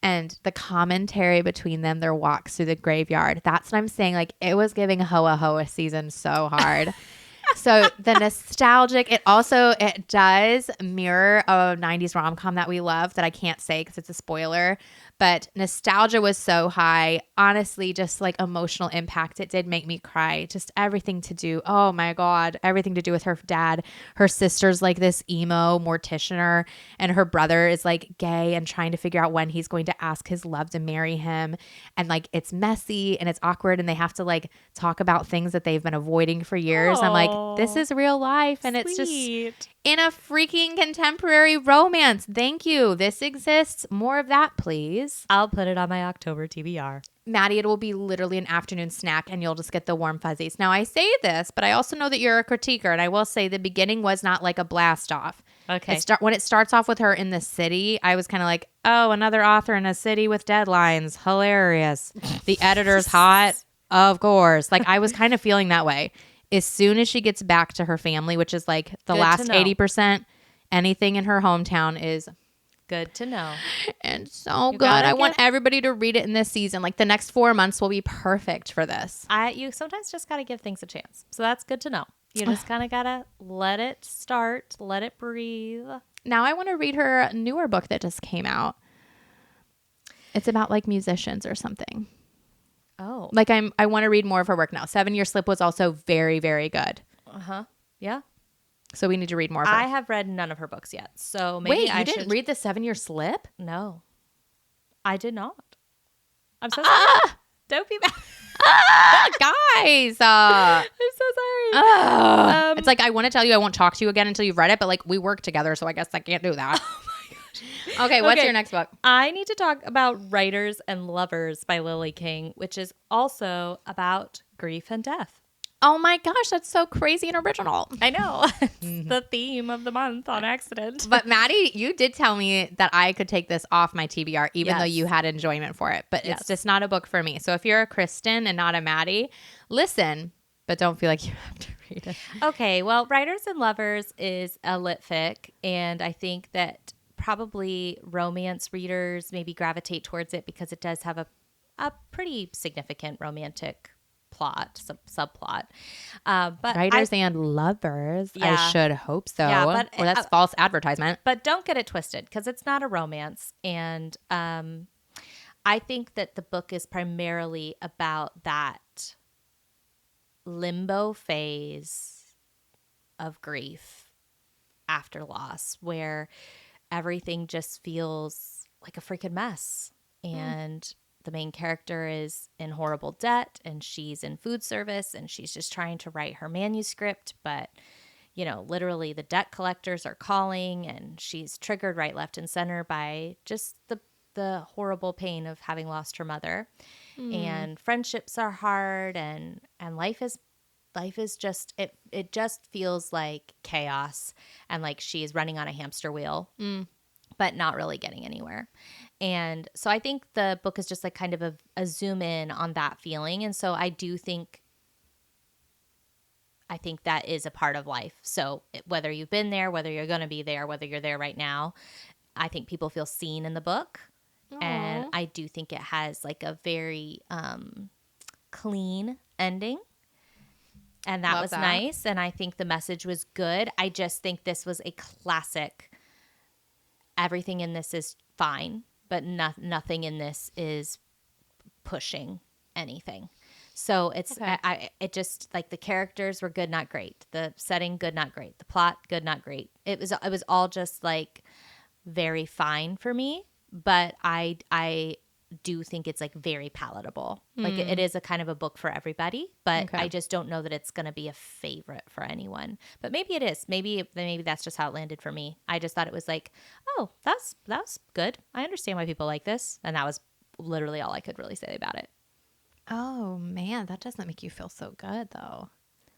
And the commentary between them, their walks through the graveyard, that's what I'm saying. Like it was giving Hoa Hoa season so hard. So the nostalgic, it does mirror a 90s rom-com that we love that I can't say because it's a spoiler, but nostalgia was so high. Honestly, just like emotional impact. It did make me cry. Just everything to do. Oh my God. Everything to do with her dad. Her sister's like this emo morticianer and her brother is like gay and trying to figure out when he's going to ask his love to marry him. And like, it's messy and it's awkward and they have to like talk about things that they've been avoiding for years. I'm like, this is real life. And it's just in a freaking contemporary romance. Thank you. This exists. More of that, please. I'll put it on my October TBR. Maddie, it will be literally an afternoon snack and you'll just get the warm fuzzies. Now I say this, but I also know that you're a critiquer and I will say the beginning was not like a blast off. Okay. When it starts off with her in the city, I was kind of like, oh, another author in a city with deadlines. Hilarious. The editor's hot. Of course. Like I was kind of feeling that way. As soon as she gets back to her family, which is like the last 80%, anything in her hometown is good to know. And so good. I want everybody to read it in this season. Like the next 4 months will be perfect for this. You sometimes just got to give things a chance. So that's good to know. You just kind of got to let it start, let it breathe. Now I want to read her newer book that just came out. It's about like musicians or something. Oh. Like I want to read more of her work now. 7-Year Slip was also very, very good. Uh-huh. Yeah. So we need to read more of her. I have read none of her books yet. So maybe Wait, you didn't read the 7-Year Slip? No. I did not. I'm so sorry. Don't be mad. Guys. I'm so sorry. It's like I want to tell you I won't talk to you again until you've read it, but like we work together, so I guess I can't do that. Oh my gosh. Okay, what's your next book? I need to talk about Writers and Lovers by Lily King, which is also about grief and death. Oh my gosh, that's so crazy and original. I know. It's the theme of the month on accident. But Maddie, you did tell me that I could take this off my TBR even though you had enjoyment for it. But it's just not a book for me. So if you're a Kristen and not a Maddie, listen, but don't feel like you have to read it. Okay, well, Writers and Lovers is a lit fic. And I think that probably romance readers maybe gravitate towards it because it does have a pretty significant romantic plot, subplot. But Writers and lovers. Yeah. I should hope so. Yeah, but or that's false advertisement. But don't get it twisted because it's not a romance. And I think that the book is primarily about that limbo phase of grief after loss where everything just feels like a freaking mess. And the main character is in horrible debt and she's in food service and she's just trying to write her manuscript. But, you know, literally the debt collectors are calling and she's triggered right, left, and center by just the horrible pain of having lost her mother. And friendships are hard and life is just it just feels like chaos and like she's running on a hamster wheel but not really getting anywhere. And so I think the book is just like kind of a zoom in on that feeling. And so I think that is a part of life. So whether you've been there, whether you're going to be there, whether you're there right now, I think people feel seen in the book. Aww. And I do think it has like a very clean ending. And that was nice. And I think the message was good. I just think this was a classic. Everything in this is fine, but nothing in this is pushing anything. So it's it just like the characters were good, not great. The setting, good, not great. The plot, good, not great. It was all just like very fine for me. But I do think it's like very palatable. Like it is a kind of a book for everybody, but I just don't know that it's going to be a favorite for anyone. But maybe it is. Maybe that's just how it landed for me. I just thought it was like, oh, that's good. I understand why people like this, and that was literally all I could really say about it. Oh man, that doesn't make you feel so good though.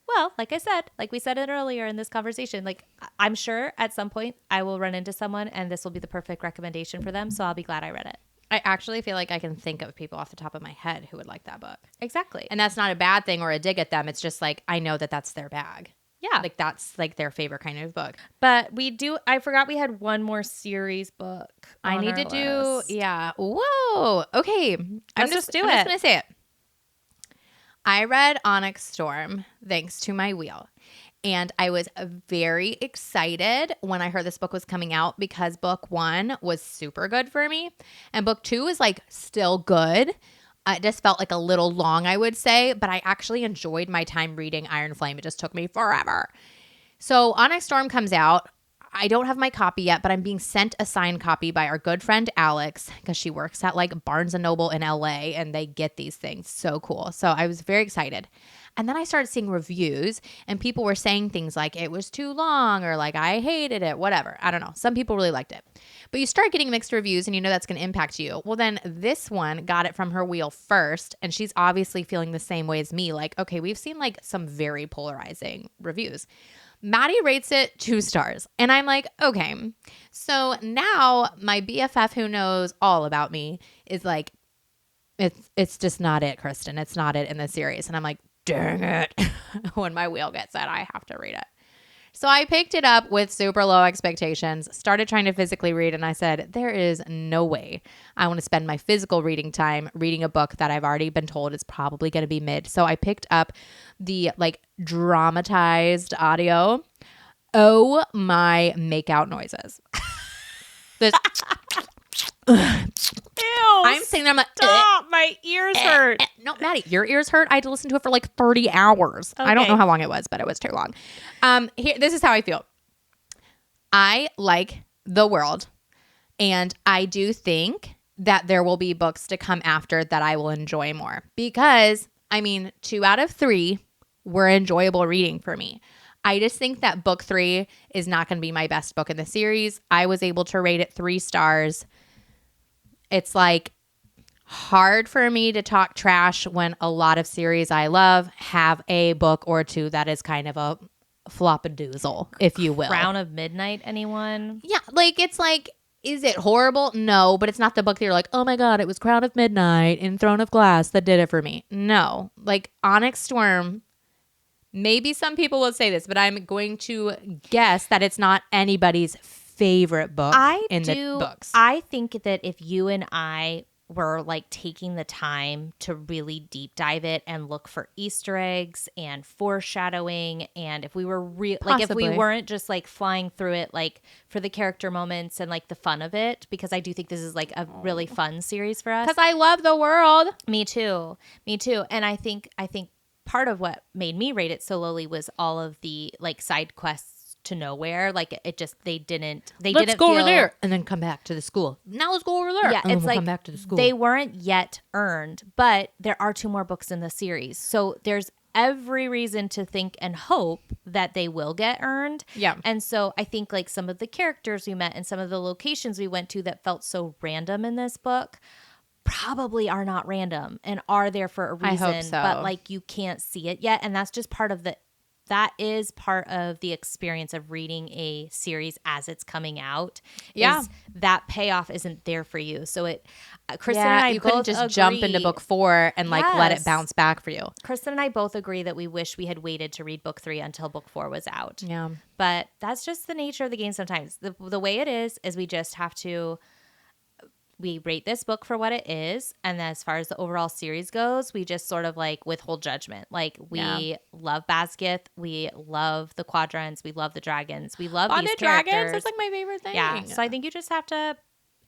Well, like I said, like we said it earlier in this conversation, like I'm sure at some point I will run into someone and this will be the perfect recommendation for them. So I'll be glad I read it. I actually feel like I can think of people off the top of my head who would like that book. Exactly. And that's not a bad thing or a dig at them. It's just like, I know that that's their bag. Yeah. Like that's like their favorite kind of book. But I forgot we had one more series book. I need to do, yeah. Whoa. Okay. I'm just going to say it. I read Onyx Storm thanks to my wheel. And I was very excited when I heard this book was coming out because book 1 was super good for me. And book 2 is like still good. It just felt like a little long, I would say. But I actually enjoyed my time reading Iron Flame. It just took me forever. So Onyx Storm comes out. I don't have my copy yet, but I'm being sent a signed copy by our good friend Alex because she works at like Barnes & Noble in LA and they get these things. So cool. So I was very excited. And then I started seeing reviews and people were saying things like it was too long or like I hated it, whatever. I don't know. Some people really liked it. But you start getting mixed reviews and you know that's going to impact you. Well, then this one got it from her wheel first and she's obviously feeling the same way as me. Like, okay, we've seen like some very polarizing reviews. Maddie rates it 2 stars. And I'm like, okay. So now my BFF who knows all about me is like, it's just not it, Kristen. It's not it in the series. And I'm like, dang it. When my wheel gets it, I have to read it. So I picked it up with super low expectations, started trying to physically read, and I said, there is no way I want to spend my physical reading time reading a book that I've already been told is probably going to be mid. So I picked up the like dramatized audio. Oh my makeout noises. This Ew, I'm sitting there, I'm like, stop, my ears hurt. No, Maddie, your ears hurt. I had to listen to it for like 30 hours. Okay. I don't know how long it was, but it was too long. This is how I feel. I like the world, and I do think that there will be books to come after that I will enjoy more because, I mean, 2 out of 3 were enjoyable reading for me. I just think that book 3 is not going to be my best book in the series. I was able to rate it 3 stars. It's like hard for me to talk trash when a lot of series I love have a book or 2 that is kind of a flop-a-doozle, if you will. Crown of Midnight, anyone? Yeah, like it's like, is it horrible? No, but it's not the book that you're like, oh my God, it was Crown of Midnight and Throne of Glass that did it for me. No, like Onyx Storm, maybe some people will say this, but I'm going to guess that it's not anybody's favorite book the books. I think that if you and I were like taking the time to really deep dive it and look for Easter eggs and foreshadowing, and if we were like if we weren't just like flying through it like for the character moments and like the fun of it, because I do think this is like a really fun series for us. Because I love the world. Me too. And I think part of what made me rate it so lowly was all of the like side quests to nowhere. Like it just let's go over there and then come back to the school. Now let's go over there. Yeah, and it's we'll like come back to the school. They weren't yet earned, but there are 2 more books in the series, so there's every reason to think and hope that they will get earned. Yeah. And so I think like some of the characters we met and some of the locations we went to that felt so random in this book probably are not random and are there for a reason. I hope so. But like you can't see it yet, and that's just part of the experience of reading a series as it's coming out. Yeah. That payoff isn't there for you. So Kristen and I you both couldn't just agree, jump into book 4 and like let it bounce back for you. Kristen and I both agree that we wish we had waited to read book 3 until book 4 was out. Yeah. But that's just the nature of the game sometimes. The way it is we just have to we rate this book for what it is, and as far as the overall series goes, we just sort of like withhold judgment. Like we love Basgith, we love the quadrants, we love the dragons, we love these characters. Dragons, that's like my favorite thing. Yeah, so I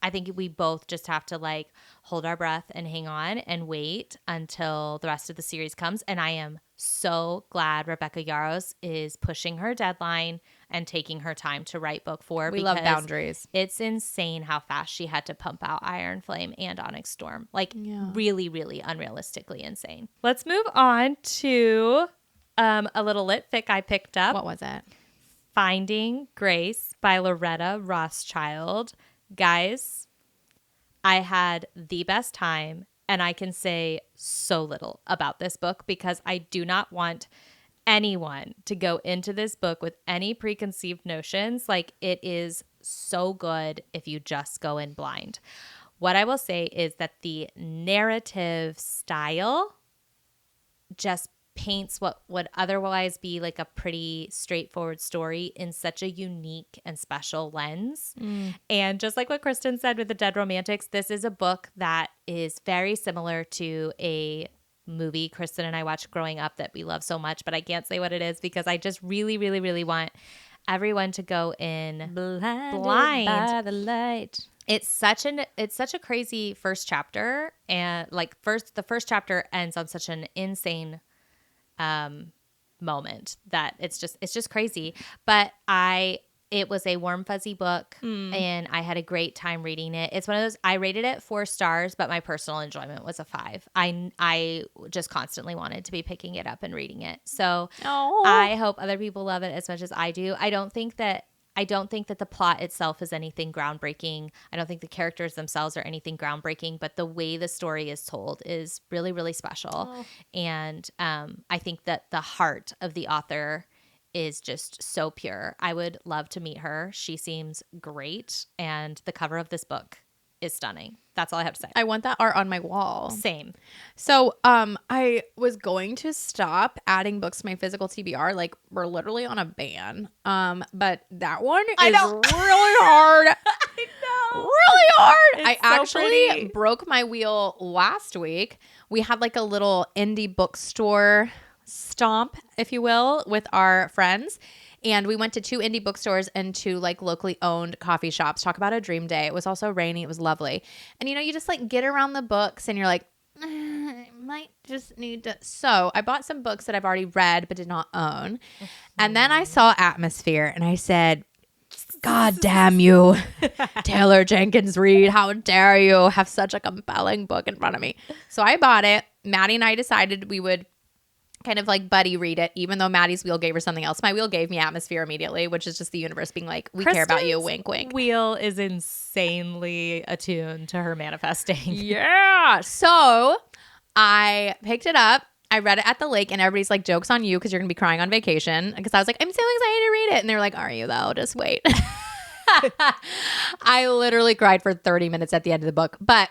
think we both just have to like hold our breath and hang on and wait until the rest of the series comes. And I am so glad Rebecca Yarros is pushing her deadline and taking her time to write book 4. We love boundaries. It's insane how fast she had to pump out Iron Flame and Onyx Storm. Like really, really unrealistically insane. Let's move on to a little lit fic I picked up. What was it? Finding Grace by Loretta Rothschild. Guys, I had the best time, and I can say so little about this book because I do not want anyone to go into this book with any preconceived notions. Like, it is so good if you just go in blind. What I will say is that the narrative style just paints what would otherwise be like a pretty straightforward story in such a unique and special lens. And just like what Kristen said with the Dead Romantics, this is a book that is very similar to a movie Kristen and I watched growing up that we love so much, but I can't say what it is because I just really, really, really want everyone to go in blind by the light. It's such a crazy first chapter, and like the first chapter ends on such an insane moment that it's just crazy. But it was a warm fuzzy book and I had a great time reading it. It's one of those, I rated it 4 stars, but my personal enjoyment was a 5. I just constantly wanted to be picking it up and reading it. So I hope other people love it as much as I do. I don't think that the plot itself is anything groundbreaking. I don't think the characters themselves are anything groundbreaking, but the way the story is told is really, really special. And I think that the heart of the author is just so pure. I would love to meet her. She seems great. And the cover of this book is stunning. That's all I have to say. I want that art on my wall. Same. So I was going to stop adding books to my physical TBR. Like, we're literally on a ban. But that one is really hard. I know. Really hard. It's I so actually pretty. broke my wheel last week. We had like a little indie bookstore stomp, if you will, with our friends. And we went to 2 indie bookstores and 2 like locally owned coffee shops. Talk about a dream day. It was also rainy. It was lovely. And you just like get around the books and you're like, I might just need to. So I bought some books that I've already read but did not own. And then I saw Atmosphere and I said, God damn you, Taylor Jenkins Reid. How dare you have such a compelling book in front of me? So I bought it. Maddie and I decided we would kind of like buddy read it, even though Maddie's wheel gave her something else. My wheel gave me Atmosphere immediately, which is just the universe being like, we care about you, wink, wink. Wheel is insanely attuned to her manifesting. Yeah. So I picked it up. I read it at the lake and everybody's like, joke's on you because you're going to be crying on vacation. Because I was like, I'm so excited to read it. And they were like, are you though? Just wait. I literally cried for 30 minutes at the end of the book. But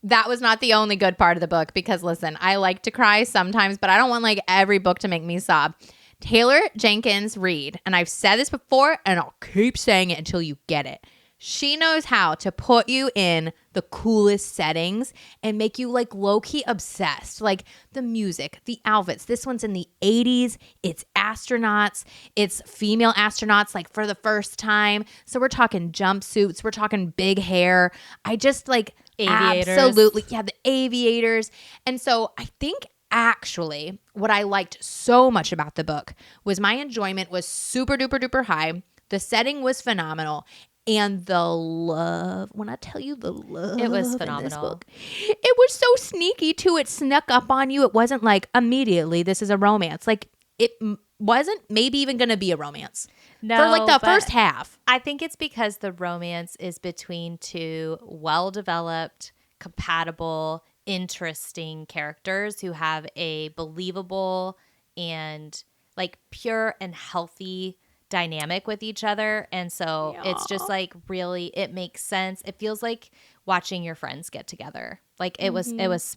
that was not the only good part of the book because, listen, I like to cry sometimes, but I don't want like every book to make me sob. Taylor Jenkins Reid, and I've said this before and I'll keep saying it until you get it. She knows how to put you in the coolest settings and make you like low-key obsessed. Like the music, the outfits. This one's in the 80s. It's astronauts. It's female astronauts like for the first time. So we're talking jumpsuits. We're talking big hair. I just like Aviators. Absolutely. Yeah, the aviators. And so I think actually what I liked so much about the book was my enjoyment was super duper duper high. The setting was phenomenal. And the love, when I tell you the love, It was in phenomenal. this book, it was so sneaky too. It snuck up on you. It wasn't like immediately this is a romance. Like it wasn't maybe even going to be a romance No, for like the but first half. I think it's because the romance is between two well-developed, compatible, interesting characters who have a believable and like pure and healthy dynamic with each other. And so it's just like really, it makes sense. It feels like watching your friends get together. Like it was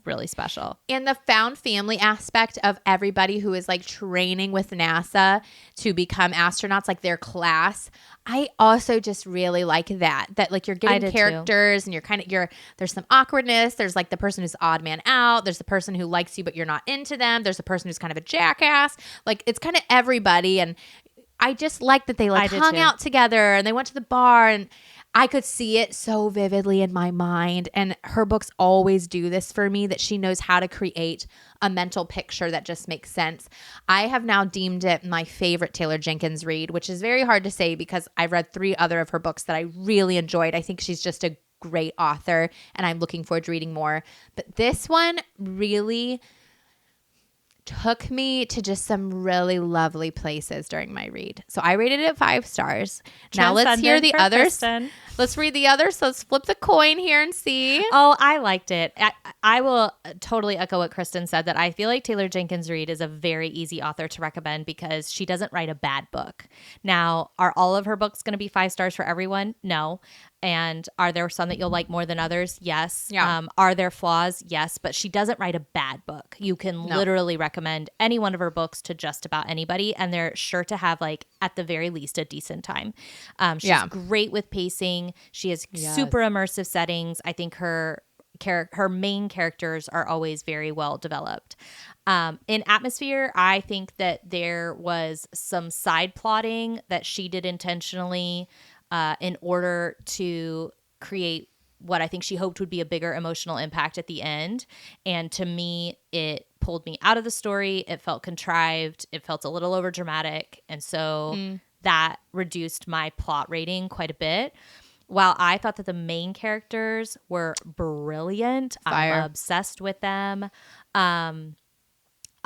really special. And the found family aspect of everybody who is like training with NASA to become astronauts, like their class. I also just really like that like you're getting characters and there's some awkwardness. There's like the person who's odd man out. There's the person who likes you, but you're not into them. There's the person who's kind of a jackass. Like it's kind of everybody. And I just like that they like hung out together and they went to the bar, and I could see it so vividly in my mind. And her books always do this for me, that she knows how to create a mental picture that just makes sense. I have now deemed it my favorite Taylor Jenkins read, which is very hard to say because I've read 3 other of her books that I really enjoyed. I think she's just a great author and I'm looking forward to reading more. But this one really took me to just some really lovely places during my read. So I rated it 5 stars. Now let's hear the others. Let's read the others. So let's flip the coin here and see. Oh, I liked it. I will totally echo what Kristen said, that I feel like Taylor Jenkins Reid is a very easy author to recommend because she doesn't write a bad book. Now, are all of her books going to be 5 stars for everyone? No. And are there some that you'll like more than others? Yes. Yeah. Are there flaws? Yes. But she doesn't write a bad book. You can literally recommend any one of her books to just about anybody, and they're sure to have, like, at the very least, a decent time. She's great with pacing. She has super immersive settings. I think her main characters are always very well developed. In Atmosphere, I think that there was some side plotting that she did intentionally in order to create what I think she hoped would be a bigger emotional impact at the end. And to me, it pulled me out of the story. It felt contrived. It felt a little overdramatic. And so that reduced my plot rating quite a bit. While I thought that the main characters were brilliant, I'm obsessed with them.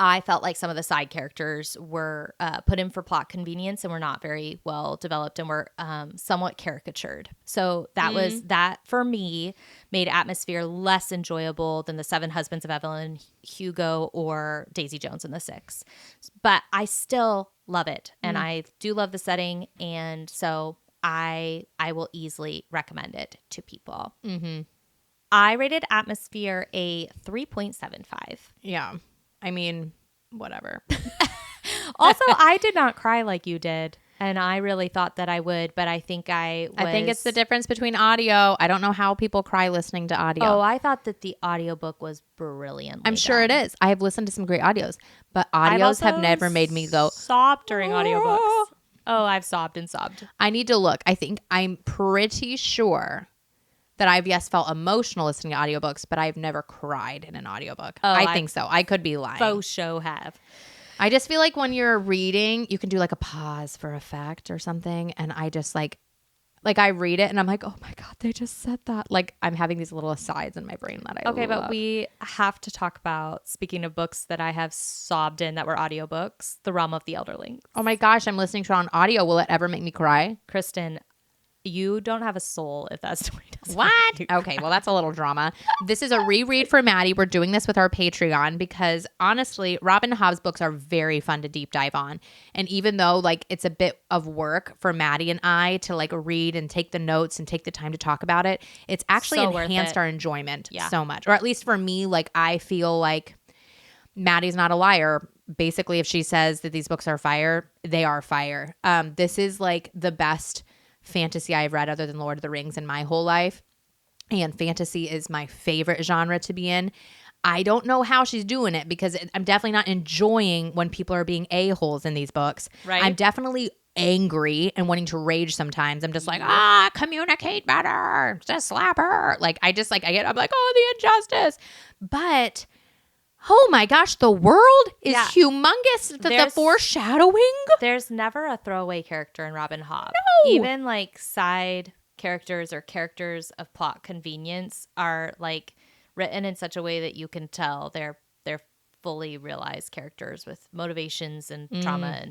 I felt like some of the side characters were put in for plot convenience and were not very well developed and were somewhat caricatured. So that for me made Atmosphere less enjoyable than The 7 Husbands of Evelyn Hugo or Daisy Jones and the Six. But I still love it, and I do love the setting, and so I will easily recommend it to people. Mm-hmm. I rated Atmosphere a 3.75. Yeah. I mean, whatever. Also, I did not cry like you did. And I really thought that I would, but I think I think it's the difference between audio. I don't know how people cry listening to audio. Oh, I thought that the audiobook was brilliant. I'm sure it is. I have listened to some great audios, but audios have never made me go sob during audiobooks. Oh, I've sobbed and sobbed. I need to look. I'm pretty sure that I've felt emotional listening to audiobooks, but I've never cried in an audiobook. Oh, I think so. I could be lying. Faux show have. I just feel like when you're reading, you can do like a pause for effect or something. And I just like I read it and I'm like, oh my God, they just said that. Like I'm having these little asides in my brain that I love. But we have to talk about, speaking of books that I have sobbed in that were audiobooks, The Realm of the Elderlings. Oh my gosh, I'm listening to it on audio. Will it ever make me cry? Kristen, you don't have a soul if that's the way it does. What? Okay, well, that's a little drama. This is a reread for Maddie. We're doing this with our Patreon because honestly, Robin Hobb's books are very fun to deep dive on. And even though like it's a bit of work for Maddie and I to like read and take the notes and take the time to talk about it, it's actually enhanced our enjoyment so much. Or at least for me, like I feel like Maddie's not a liar. basically if she says that these books are fire, they are fire. This is like the best fantasy I've read other than Lord of the Rings in my whole life. And fantasy is my favorite genre to be in. I don't know how she's doing it because I'm definitely not enjoying when people are being a-holes in these books. Right. I'm definitely angry and wanting to rage sometimes. I'm just like, communicate better. Just slap her. Like, I'm like, oh, the injustice. But, oh my gosh, the world is humongous. The foreshadowing. There's never a throwaway character in Robin Hobb. No. Even like side characters or characters of plot convenience are like written in such a way that you can tell they're fully realized characters with motivations and trauma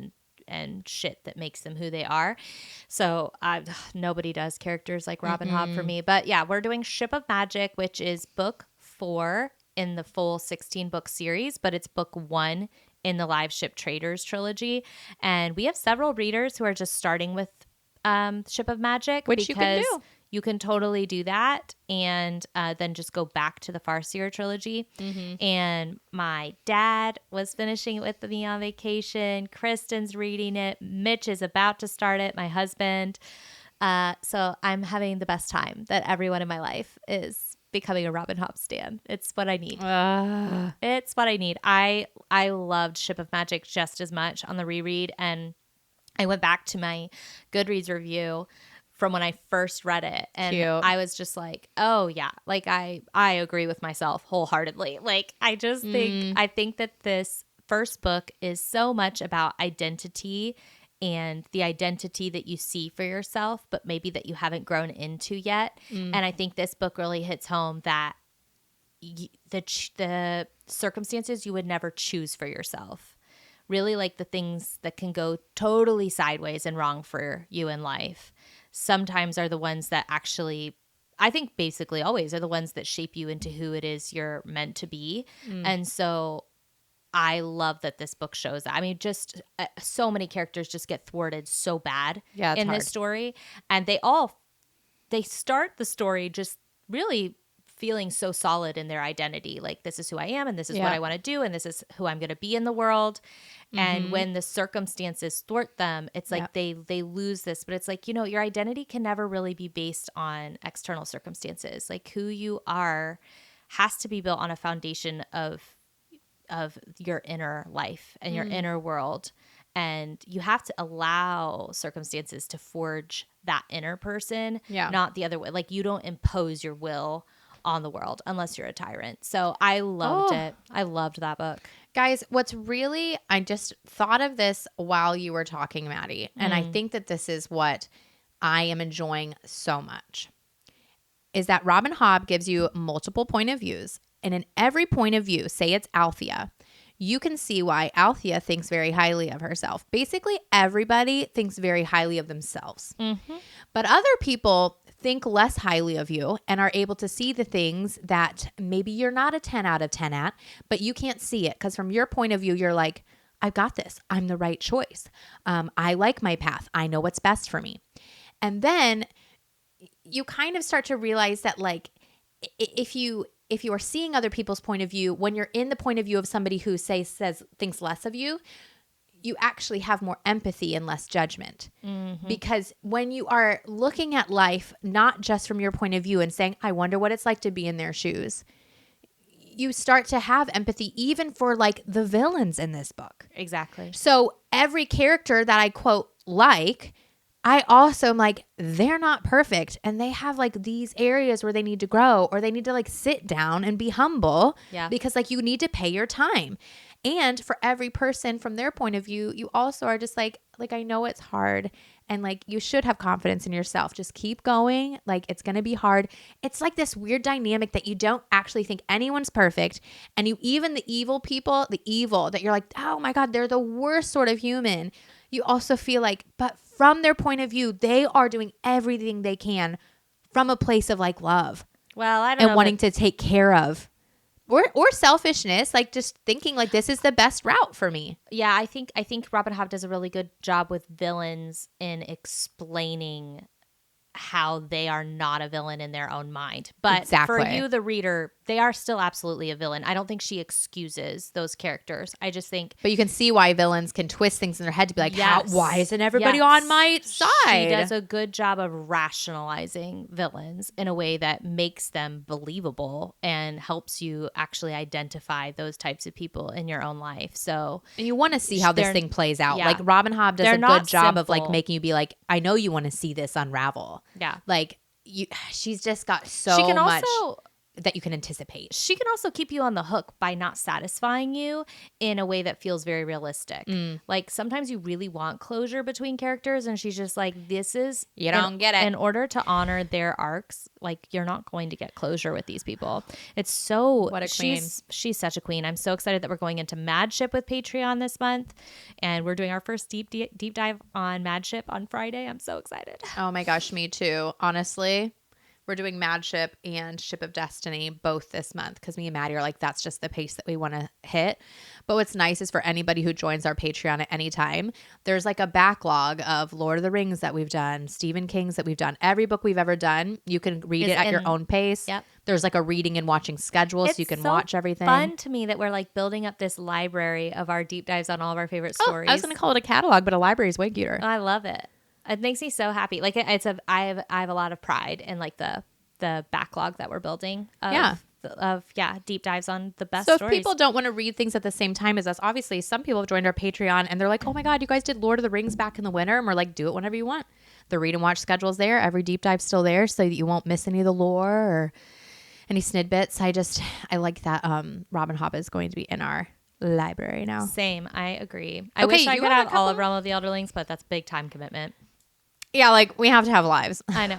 and shit that makes them who they are. So nobody does characters like Robin Hobb for me. But yeah, we're doing Ship of Magic, which is book 4 in the full 16-book series, but it's book 1 in the Live Ship Traders trilogy. And we have several readers who are just starting with Ship of Magic, which you can do. You can totally do that and then just go back to the Farseer trilogy. And my dad was finishing it with me on vacation. Kristen's reading it. Mitch is about to start it, my husband. So I'm having the best time that everyone in my life is becoming a Robin Hobb stan. It's what I need. It's what I need. I loved Ship of Magic just as much on the reread. And I went back to my Goodreads review from when I first read it. And Cute. I was just like, oh yeah, like I agree with myself wholeheartedly. Like I just think that this first book is so much about identity and the identity that you see for yourself, but maybe that you haven't grown into yet. And I think this book really hits home that the circumstances you would never choose for yourself, really like the things that can go totally sideways and wrong for you in life, sometimes are the ones that actually, I think basically always are the ones that shape you into who it is you're meant to be. And so I love that this book shows that. I mean, just so many characters just get thwarted so bad in this story. And they start the story just really feeling so solid in their identity. Like, this is who I am and this is what I want to do and this is who I'm going to be in the world. And when the circumstances thwart them, it's like they lose this. But it's like, your identity can never really be based on external circumstances. Like, who you are has to be built on a foundation of your inner life and your inner world. And you have to allow circumstances to forge that inner person, not the other way. Like, you don't impose your will on the world unless you're a tyrant. So I loved it. I loved that book. Guys, I just thought of this while you were talking, Maddie, and I think that this is what I am enjoying so much, is that Robin Hobb gives you multiple point of views, and in every point of view, say it's Althea, you can see why Althea thinks very highly of herself. Basically, everybody thinks very highly of themselves. But other people think less highly of you and are able to see the things that maybe you're not a 10 out of 10 at, but you can't see it because from your point of view, you're like, I've got this. I'm the right choice. I like my path. I know what's best for me. And then you kind of start to realize that, like, if you are seeing other people's point of view, when you're in the point of view of somebody who thinks less of you, you actually have more empathy and less judgment. Because when you are looking at life, not just from your point of view and saying, I wonder what it's like to be in their shoes, you start to have empathy even for like the villains in this book. Exactly. So every character that I quote, like, I also am like, they're not perfect and they have like these areas where they need to grow or they need to like sit down and be humble because like you need to pay your time. And for every person from their point of view, you also are just like, I know it's hard and like you should have confidence in yourself. Just keep going. Like, it's going to be hard. It's like this weird dynamic that you don't actually think anyone's perfect. And even the evil people, the evil that you're like, oh my God, they're the worst sort of human. You also feel like, but from their point of view, they are doing everything they can from a place of like love. Well, I don't know. And wanting to take care of. Or selfishness, like just thinking like this is the best route for me. Yeah, I think Robin Hobb does a really good job with villains in explaining how they are not a villain in their own mind. But for you, the reader, they are still absolutely a villain. I don't think she excuses those characters. I just think But you can see why villains can twist things in their head to be like, Yes. why isn't everybody Yes. on my side? She does a good job of rationalizing villains in a way that makes them believable and helps you actually identify those types of people in your own life. So, and you want to see how this they're- thing plays out. yeah. Like Robin Hobb does They're a not good job of like simple. making you be like, I know you want to see this unravel. yeah. Like she's just got so She can much also that you can anticipate. she can also keep you on the hook by not satisfying you in a way that feels very realistic. Like sometimes you really want closure between characters and she's just like, this is You don't get it. In order to honor their arcs, like you're not going to get closure with these people. It's so What a queen. She's such a queen. I'm so excited that we're going into Madship with Patreon this month and we're doing our first deep dive on Madship on Friday. I'm so excited. Oh my gosh, me too. Honestly, we're doing Madship and Ship of Destiny both this month because me and Maddie are like, that's just the pace that we want to hit. But what's nice is for anybody who joins our Patreon at any time, there's like a backlog of Lord of the Rings that we've done, Stephen King's that we've done, every book we've ever done. You can read Is it at your in- own pace. Yep. There's like a reading and watching schedule so you can so watch everything. Fun to me that we're like building up this library of our deep dives on all of our favorite stories. I was going to call it a catalog, but a library is way cuter. I love it. It makes me so happy. Like I have a lot of pride in like the backlog that we're building. Of deep dives on the best So stories. if people don't want to read things at the same time as us, obviously some people have joined our Patreon and they're like, oh my God, you guys did Lord of the Rings back in the winter. And we're like, do it whenever you want. The read and watch schedule's there. Every deep dive's still there so that you won't miss any of the lore or any snidbits. I like that Robin Hobb is going to be in our library now. Same. I agree. I Okay, wish I you could have a have all of couple? Realm of the Elderlings, but that's big time commitment. Yeah, like we have to have lives. I know.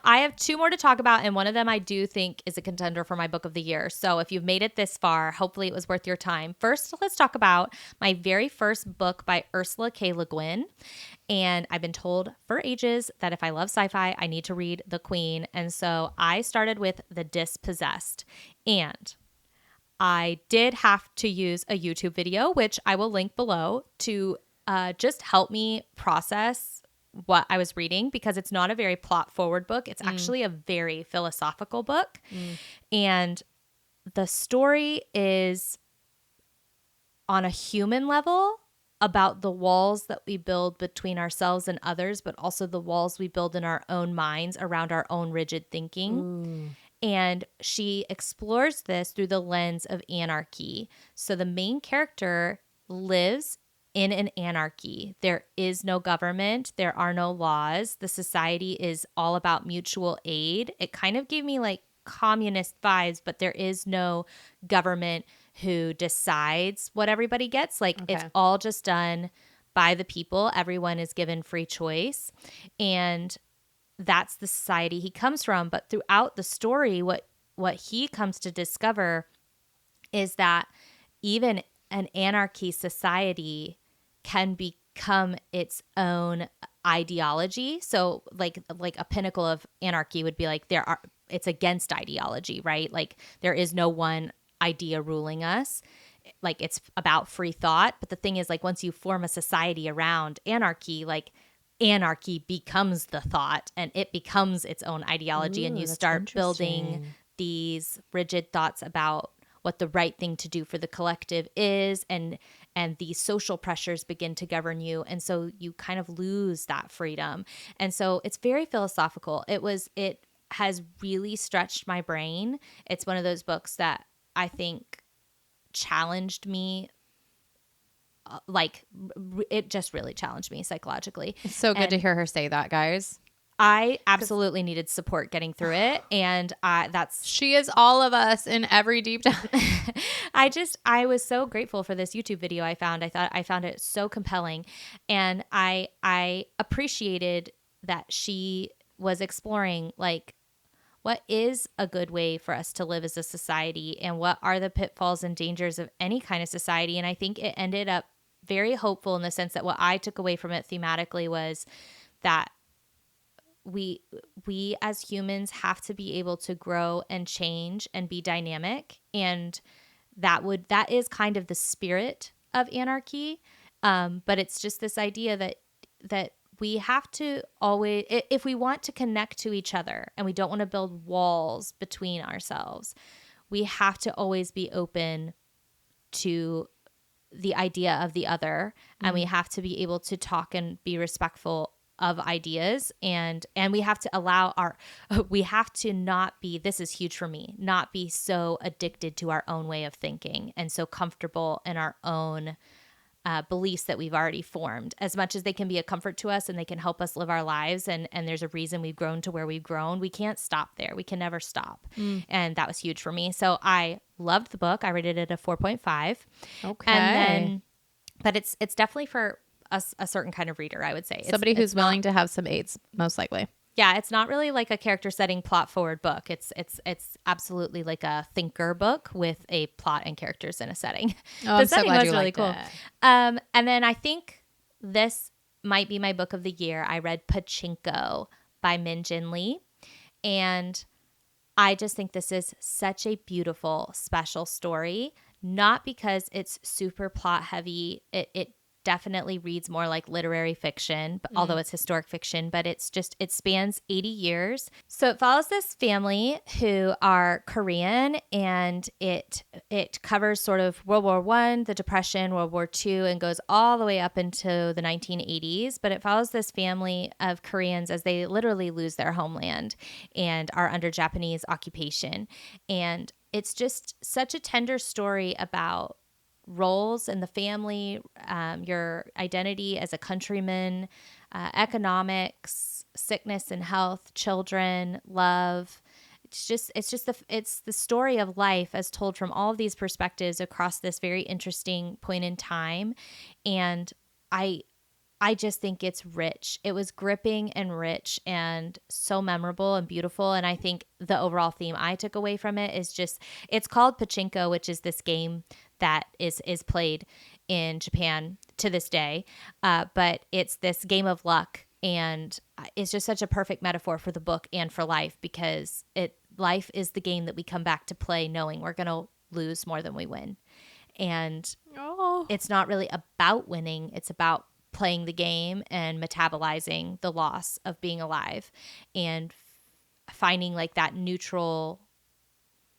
I have two more to talk about, and one of them I do think is a contender for my book of the year. So if you've made it this far, hopefully it was worth your time. First, let's talk about my very first book by Ursula K. Le Guin. And I've been told for ages that if I love sci-fi, I need to read The Queen. And so I started with The Dispossessed. And I did have to use a YouTube video, which I will link below, to just help me process what I was reading because it's not a very plot forward book. It's actually a very philosophical book. And the story is on a human level about the walls that we build between ourselves and others, but also the walls we build in our own minds around our own rigid thinking. And she explores this through the lens of anarchy. So the main character lives in an anarchy. There is no government. There are no laws. The society is all about mutual aid. It kind of gave me like communist vibes, but there is no government who decides what everybody gets. Like it's all just done by the people. Everyone is given free choice. And that's the society he comes from. But throughout the story, what he comes to discover is that even an anarchy society can become its own ideology. So like a pinnacle of anarchy would be like it's against ideology, right? Like there is no one idea ruling us. Like it's about free thought. But the thing is, like once you form a society around anarchy, like anarchy becomes the thought and it becomes its own ideology. And you start building these rigid thoughts about what the right thing to do for the collective is, and these social pressures begin to govern you, and so you kind of lose that freedom. And so it's very philosophical. It has really stretched my brain. It's one of those books that I think challenged me. It just really challenged me psychologically. It's so good to hear her say that, guys. I absolutely needed support getting through it. And she is all of us in every deep dive. I was so grateful for this YouTube video I found. I found it so compelling. And I appreciated that she was exploring like, what is a good way for us to live as a society and what are the pitfalls and dangers of any kind of society. And I think it ended up very hopeful in the sense that what I took away from it thematically was that we as humans have to be able to grow and change and be dynamic, and that is kind of the spirit of anarchy, but it's just this idea that we have to always, if we want to connect to each other and we don't want to build walls between ourselves, we have to always be open to the idea of the other, and we have to be able to talk and be respectful of ideas, and we have to we have to not be, this is huge for me, not be so addicted to our own way of thinking and so comfortable in our own beliefs that we've already formed. As much as they can be a comfort to us and they can help us live our lives, and there's a reason we've grown to where we've grown, we can't stop there. We can never stop. And that was huge for me. So I loved the book. I rated it a 4.5. Okay. And then, but it's definitely for a certain kind of reader, I would say. Somebody who's willing to have some aids, most likely. Yeah, it's not really like a character setting plot forward book. It's absolutely like a thinker book with a plot and characters in a setting. Oh, I'm so glad you really liked cool. it. And then I think this might be my book of the year. I read Pachinko by Min Jin Lee, and I just think this is such a beautiful, special story. Not because it's super plot heavy. It definitely reads more like literary fiction, but although it's historic fiction, but it spans 80 years. So it follows this family who are Korean, and it covers sort of World War I, the Depression, World War II, and goes all the way up into the 1980s. But it follows this family of Koreans as they literally lose their homeland and are under Japanese occupation. And it's just such a tender story about roles in the family, your identity as a countryman, economics, sickness and health, children, love. It's the story of life as told from all of these perspectives across this very interesting point in time. And I just think it's rich. It was gripping and rich and so memorable and beautiful. And I think the overall theme I took away from it is just, it's called Pachinko, which is this game that is played in Japan to this day. But it's this game of luck. And it's just such a perfect metaphor for the book and for life, because life is the game that we come back to play knowing we're going to lose more than we win. And it's not really about winning. It's about playing the game and metabolizing the loss of being alive and finding like that neutral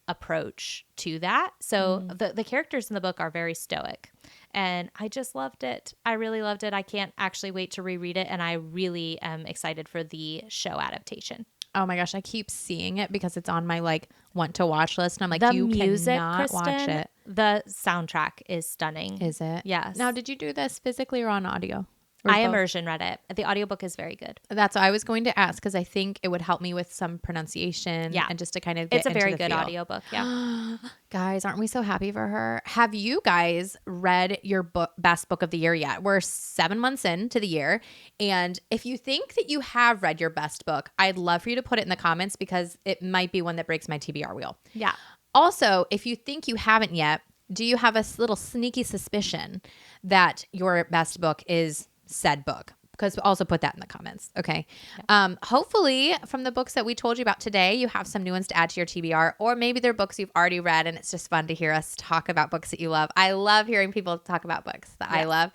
approach to that. So the characters in the book are very stoic, and I just loved it. I really loved it. I can't actually wait to reread it, and I really am excited for the show adaptation. Oh my gosh, I keep seeing it because it's on my like want to watch list, and I'm like, the you music, cannot Kristen, watch it. The soundtrack is stunning. Is it? Yes. Now, did you do this physically or on audio? Or I both? immersion read it. The audiobook is very good. That's what I was going to ask, because I think it would help me with some pronunciation. Yeah. And just to kind of get It's a into very the good feel. audiobook. Yeah. Guys, aren't we so happy for her? Have you guys read your best book of the year yet? We're 7 months into the year. And if you think that you have read your best book, I'd love for you to put it in the comments, because it might be one that breaks my TBR wheel. Yeah. Also, if you think you haven't yet, do you have a little sneaky suspicion that your best book is said book? Because also put that in the comments. Okay. Yeah. Hopefully from the books that we told you about today, you have some new ones to add to your TBR, or maybe they're books you've already read and it's just fun to hear us talk about books that you love. I love hearing people talk about books that I love.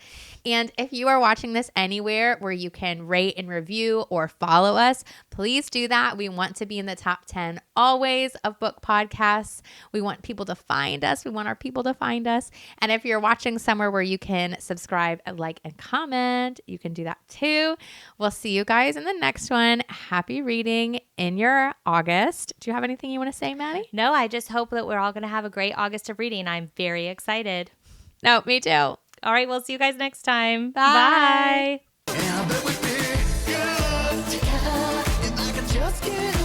And if you are watching this anywhere where you can rate and review or follow us, please do that. We want to be in the top 10 always of book podcasts. We want people to find us. We want our people to find us. And if you're watching somewhere where you can subscribe, like, and comment, you can do that too. We'll see you guys in the next one. Happy reading in your August. Do you have anything you want to say, Maddie? No, I just hope that we're all going to have a great August of reading. I'm very excited. No, me too. All right, we'll see you guys next time. Bye. Bye. Yeah, I bet we'd be good together if I could just get